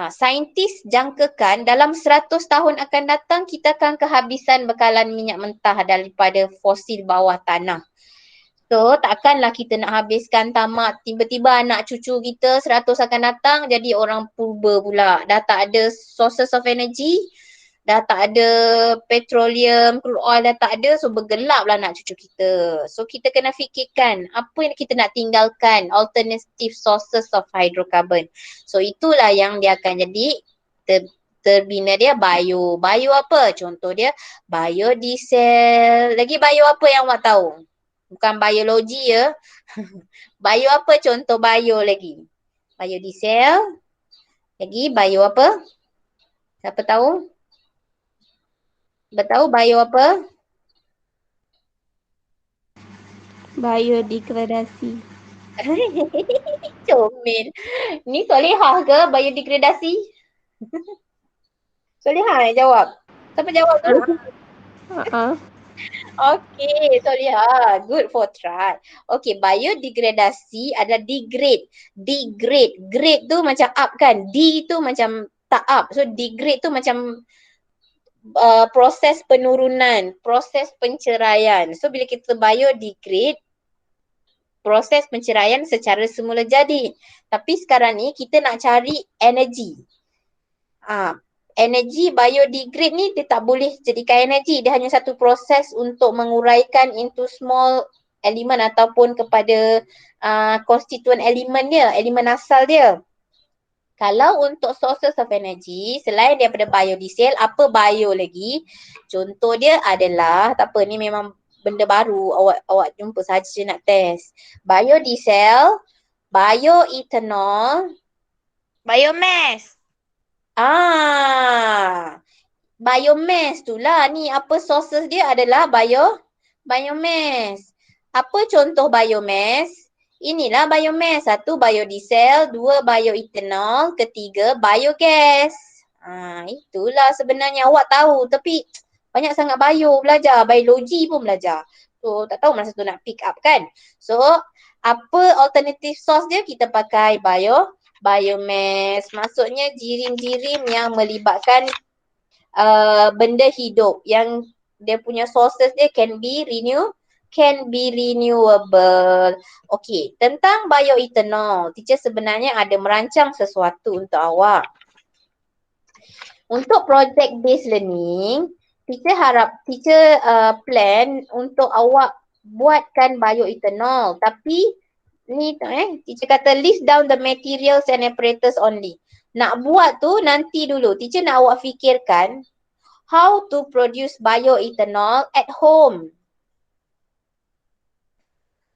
Speaker 1: Saintis jangkakan dalam 100 tahun akan datang kita akan kehabisan bekalan minyak mentah daripada fosil bawah tanah. So takkanlah kita nak habiskan tamak, tiba-tiba anak cucu kita 100 akan datang jadi orang purba pula. Dah tak ada sources of energy, dah tak ada petroleum, crude oil dah tak ada, so bergelap lah anak cucu kita. So kita kena fikirkan apa yang kita nak tinggalkan, alternative sources of hydrocarbon. So itulah yang dia akan jadi terbina dia bio. Bio apa? Contoh dia biodiesel. Lagi bio apa yang awak tahu? Bukan biologi ya. Bio apa contoh bio lagi? Biodiesel. Lagi bio apa? Siapa tahu? Tahu bio apa?
Speaker 5: Biodegradasi.
Speaker 1: Comel. Ni Solehah ke biodegradasi? Solehah jawab. Siapa jawab tu? Okay, Solehah. Good for try. Okay, biodegradasi adalah degrade. Grade tu macam up kan? D tu macam tak up. So degrade tu macam proses penurunan, proses penceraian. So bila kita biodegrade, proses penceraian secara semula jadi. Tapi sekarang ni kita nak cari energi. Energi biodegrade ni dia tak boleh jadikan energi. Dia hanya satu proses untuk menguraikan into small element ataupun kepada konstituen elemen dia, elemen asal dia. Kalau untuk sources of energy, selain daripada biodiesel, apa bio lagi? Contoh dia adalah, tak apa, ni memang benda baru awak jumpa saja nak test. Biodiesel, bioethanol,
Speaker 3: Biomass.
Speaker 1: biomass tu lah. Ni apa sources dia adalah biomass. Apa contoh biomass? Inilah biomass. 1 biodiesel, 2 bioethanol, 3 biogas. Itulah sebenarnya awak tahu tapi banyak sangat bio belajar, biologi pun belajar. So tak tahu masa tu nak pick up kan. So apa alternative source dia? Kita pakai biomass. Maksudnya jirim-jirim yang melibatkan benda hidup yang dia punya sources dia can be renewable. Okey, tentang bioethanol, teacher sebenarnya ada merancang sesuatu untuk awak. Untuk project based learning, teacher plan untuk awak buatkan bioethanol, tapi ni teacher kata list down the materials and apparatus only. Nak buat tu nanti dulu. Teacher nak awak fikirkan how to produce bioethanol at home.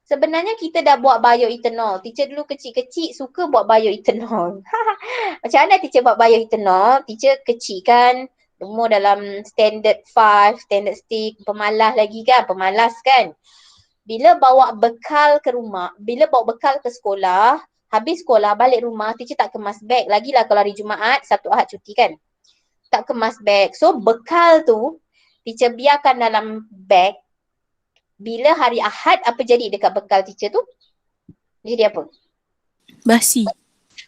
Speaker 1: Sebenarnya kita dah buat bioethanol. Teacher dulu kecil-kecil suka buat bioethanol. Macam mana teacher buat bioethanol? Teacher kecilkan umur dalam standard 5, standard 6, pemalas lagi kan, pemalas kan. Bila bawa bekal ke rumah, bila bawa bekal ke sekolah, habis sekolah balik rumah, teacher tak kemas beg. Lagilah kalau hari Jumaat, Sabtu Ahad cuti kan. Tak kemas beg. So bekal tu, teacher biarkan dalam beg. Bila hari Ahad, apa jadi dekat bekal teacher tu? Jadi apa?
Speaker 4: Basi.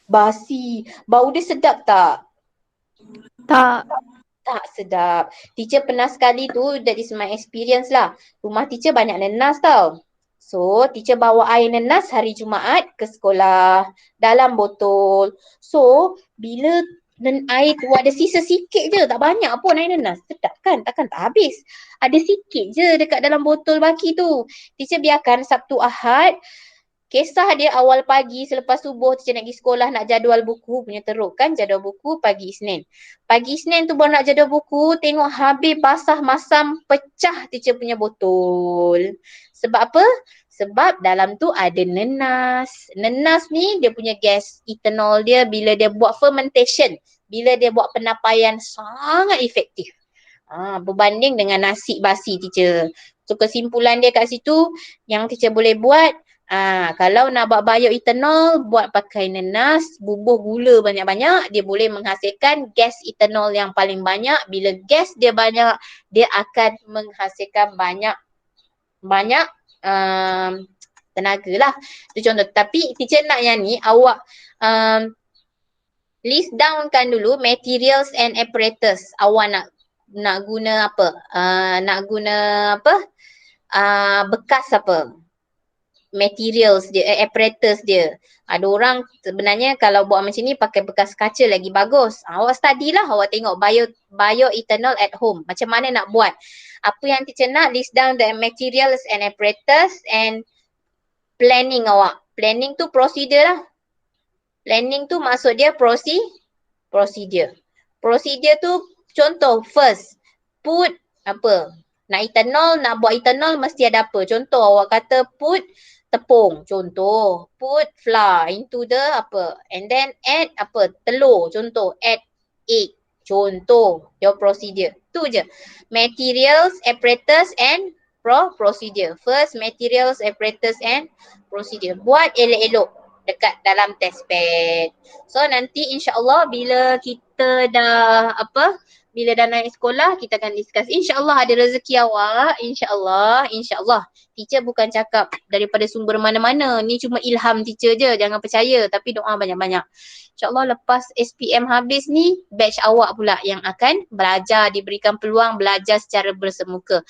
Speaker 1: Basi. Bau dia sedap tak?
Speaker 5: Tak.
Speaker 1: Tak sedap. Teacher pernah sekali tu, that is my experience lah. Rumah teacher banyak nenas tau. So, teacher bawa air nenas hari Jumaat ke sekolah dalam botol. So, bila air tu ada sisa sikit je, tak banyak pun air nenas. Sedap kan? Takkan tak habis. Ada sikit je dekat dalam botol baki tu. Teacher biarkan Sabtu Ahad. Kisah dia awal pagi selepas subuh teacher nak pergi sekolah nak jadual buku, punya teruk kan jadual buku pagi Isnin. Pagi Isnin tu baru nak jadual buku, tengok habis basah masam pecah teacher punya botol. Sebab apa? Sebab dalam tu ada nenas. Nenas ni dia punya gas ethanol dia bila dia buat fermentation, bila dia buat penapaian sangat efektif. Berbanding dengan nasi basi teacher. So kesimpulan dia kat situ yang teacher boleh buat, kalau nak buat bioethanol, buat pakai nenas, bubuh gula banyak-banyak, dia boleh menghasilkan gas ethanol yang paling banyak. Bila gas dia banyak, dia akan menghasilkan banyak tenaga lah. Itu contoh. Tapi teacher nak yang ni, awak list down kan dulu materials and apparatus. Awak nak guna apa? Bekas apa? Materials dia, apparatus dia. Ada orang sebenarnya kalau buat macam ni pakai bekas kaca lagi bagus. Awak study lah, awak tengok bioethanol at home. Macam mana nak buat. Apa yang teacher nak, list down the materials and apparatus and planning awak. Planning tu prosedur lah. Planning tu maksud dia prosedur. Prosedur tu contoh first, put apa? Nak buat ethanol mesti ada apa? Contoh awak kata put tepung, contoh put flour into the apa, and then add apa, telur, contoh add egg, contoh your procedure. Tu je. Materials, apparatus and procedure. First materials, apparatus and procedure. Buat elok-elok dekat dalam test pad. So nanti insya-Allah bila kita dah bila dah naik sekolah, kita akan discuss. InsyaAllah ada rezeki awak. InsyaAllah. Teacher bukan cakap daripada sumber mana-mana. Ni cuma ilham teacher je. Jangan percaya. Tapi doa banyak-banyak. InsyaAllah lepas SPM habis ni, batch awak pula yang akan belajar, diberikan peluang belajar secara bersemuka.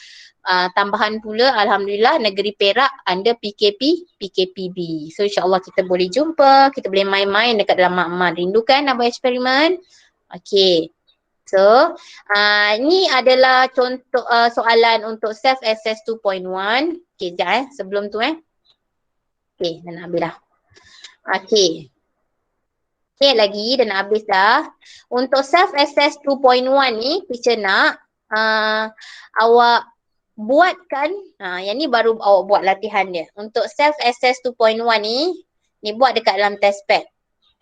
Speaker 1: Tambahan pula, Alhamdulillah, negeri Perak under PKPB. So insyaAllah kita boleh jumpa. Kita boleh main-main dekat dalam makmal. Rindu kan nak buat eksperimen? Okay. So, ni adalah contoh soalan untuk self-assess 2.1. Okay, sekejap sebelum tu Okay, dah nak habis dah. Okay. Okay, lagi dah nak habis dah. Untuk self-assess 2.1 ni, teacher nak awak buatkan, yang ni baru awak buat latihan dia. Untuk self-assess 2.1 ni buat dekat dalam test pad.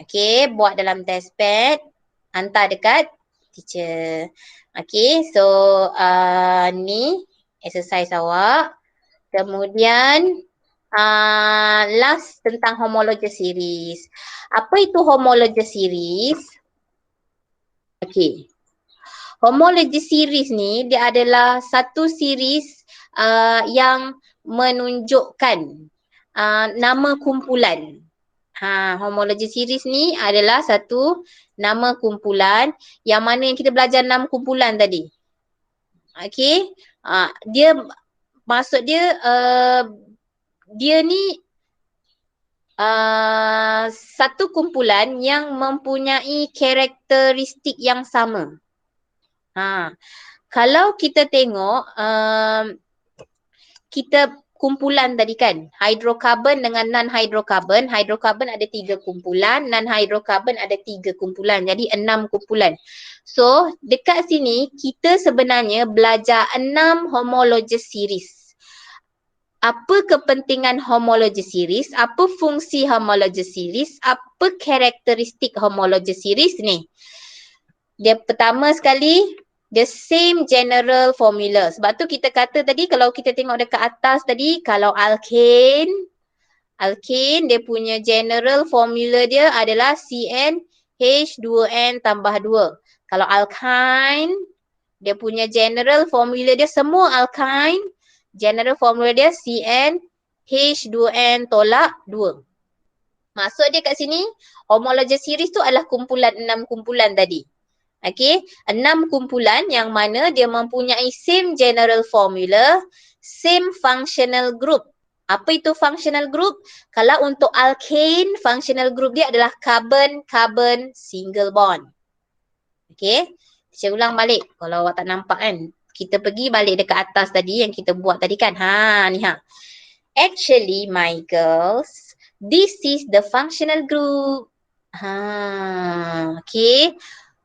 Speaker 1: Okay, buat dalam test pad, hantar dekat teacher. Okay, so ni exercise awak. Kemudian last tentang homologous series. Apa itu homologous series? Okay. Homologous series ni dia adalah satu series yang menunjukkan nama kumpulan. Homologous series ni adalah satu nama kumpulan yang mana yang kita belajar 6 kumpulan tadi. Okay. Dia maksud dia dia ni satu kumpulan yang mempunyai karakteristik yang sama. Kalau kita tengok kita kumpulan tadi kan, hidrokarbon dengan non-hidrokarbon. Hidrokarbon ada 3 kumpulan, non-hidrokarbon ada 3 kumpulan. Jadi 6 kumpulan. So dekat sini kita sebenarnya belajar 6 homologous series. Apa kepentingan homologous series, apa fungsi homologous series, apa karakteristik homologous series ni. Dia pertama sekali, the same general formula. Sebab tu kita kata tadi kalau kita tengok dekat atas tadi, kalau alkane dia punya general formula dia adalah CnH2n tambah 2. Kalau alkyne, dia punya general formula dia semua alkyne, general formula dia CnH2n tolak 2. Maksud dia kat sini, homologous series tu adalah kumpulan 6 kumpulan tadi. Okay, 6 kumpulan yang mana dia mempunyai same general formula, same functional group. Apa itu functional group? Kalau untuk alkane, functional group dia adalah carbon-carbon single bond. Okay, saya ulang balik kalau awak tak nampak kan. Kita pergi balik dekat atas tadi yang kita buat tadi kan. Ni. Actually, my girls, this is the functional group. Okay.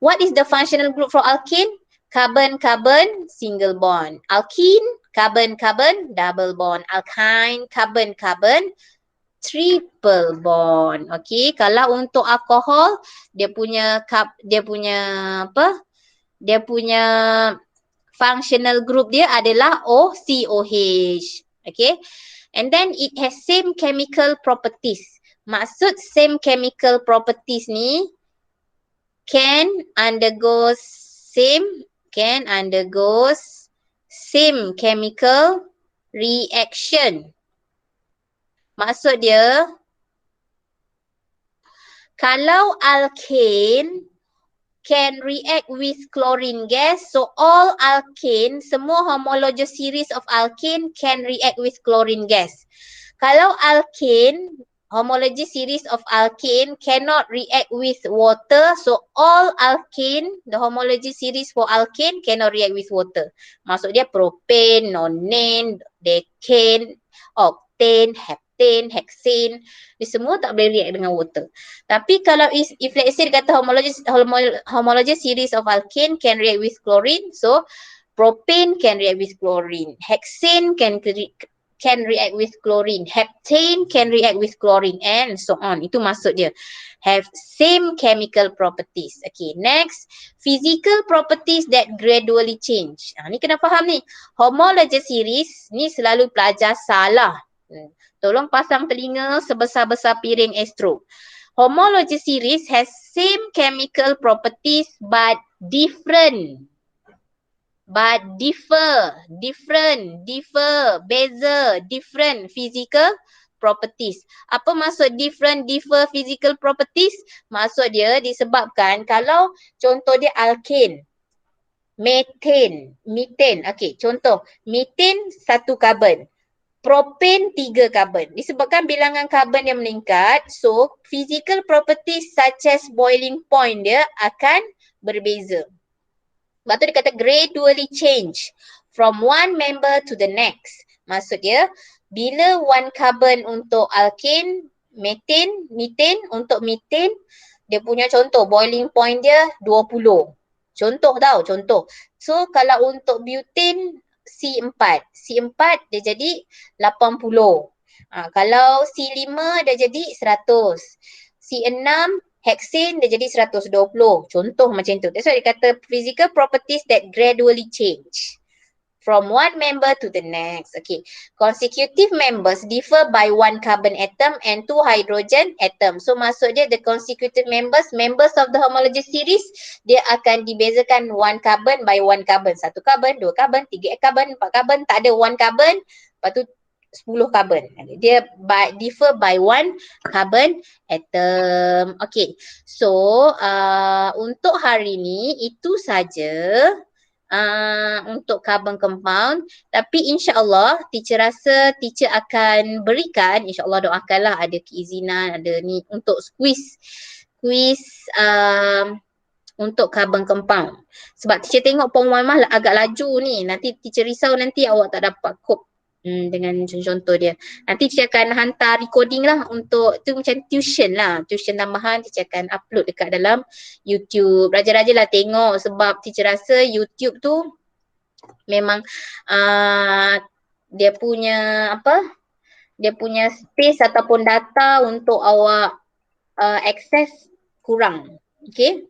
Speaker 1: What is the functional group for alkene? Carbon-carbon single bond. Alkene, carbon-carbon double bond. Alkyne, carbon-carbon triple bond. Okay. Kalau untuk alkohol, dia punya functional group dia adalah OCOH. Okay. And then it has same chemical properties. Maksud same chemical properties ni can undergoes same chemical reaction. Maksud dia kalau alkane can react with chlorine gas. So all alkane, semua homologous series of alkane can react with chlorine gas. Kalau alkane, homologous series of alkane cannot react with water. So all alkane, the homologous series for alkane cannot react with water. Maksud dia propane, nonane, decane, octane, heptane, hexane, dia semua tak boleh react dengan water. Tapi kalau if let's say dia kata homologous series of alkane can react with chlorine, so propane can react with chlorine, hexane can react with chlorine, heptane can react with chlorine, and so on. Itu maksud dia. Have same chemical properties. Okay, next, physical properties that gradually change. Ni kena faham ni. Homologous series ni selalu pelajar salah. Tolong pasang telinga sebesar-besar piring Astro. Homologous series has same chemical properties but different. Beza, different physical properties. Apa maksud differ physical properties? Maksud dia disebabkan kalau contoh dia alkane, methane. Okay, contoh methane 1 karbon. Propane 3 karbon. Disebabkan bilangan karbon yang meningkat, so physical properties such as boiling point dia akan berbeza. Sebab tu dia kata gradually change from one member to the next. Maksud dia, bila 1 carbon untuk alkane, methane untuk methane, dia punya contoh boiling point dia 20. Contoh tau, contoh. So kalau untuk butane C4 dia jadi 80. Kalau C5 dia jadi 100. C6 hexane dia jadi 120. Contoh macam tu. That's why dia kata physical properties that gradually change from one member to the next. Okay. Consecutive members differ by one carbon atom and two hydrogen atom. So maksud dia the consecutive members of the homologous series, dia akan dibezakan one carbon by one carbon. 1 carbon, 2 carbon, 3 carbon, 4 carbon. Tak ada 1 carbon, lepas tu 10 carbon. Dia differ by one carbon atom. Okay. So untuk hari ni itu saja. Untuk carbon compound, tapi insya-Allah teacher rasa teacher akan berikan, insya-Allah doakanlah ada keizinan, ada ni untuk quiz untuk carbon compound. Sebab teacher tengok Pong Wan mah agak laju ni, nanti teacher risau nanti awak tak dapat cope dengan contoh dia. Nanti teacher akan hantar recording lah untuk tu macam tuition lah, tuition tambahan teacher akan upload dekat dalam YouTube. Rajin-rajinlah tengok sebab teacher rasa YouTube tu memang dia punya dia punya space ataupun data untuk awak akses kurang. Okay.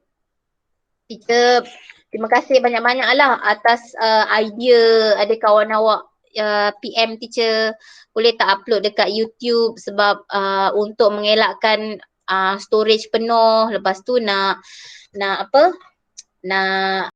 Speaker 1: Kita terima kasih banyak-banyak lah atas idea ada kawan awak PM teacher boleh tak upload dekat YouTube sebab untuk mengelakkan storage penuh, lepas tu nak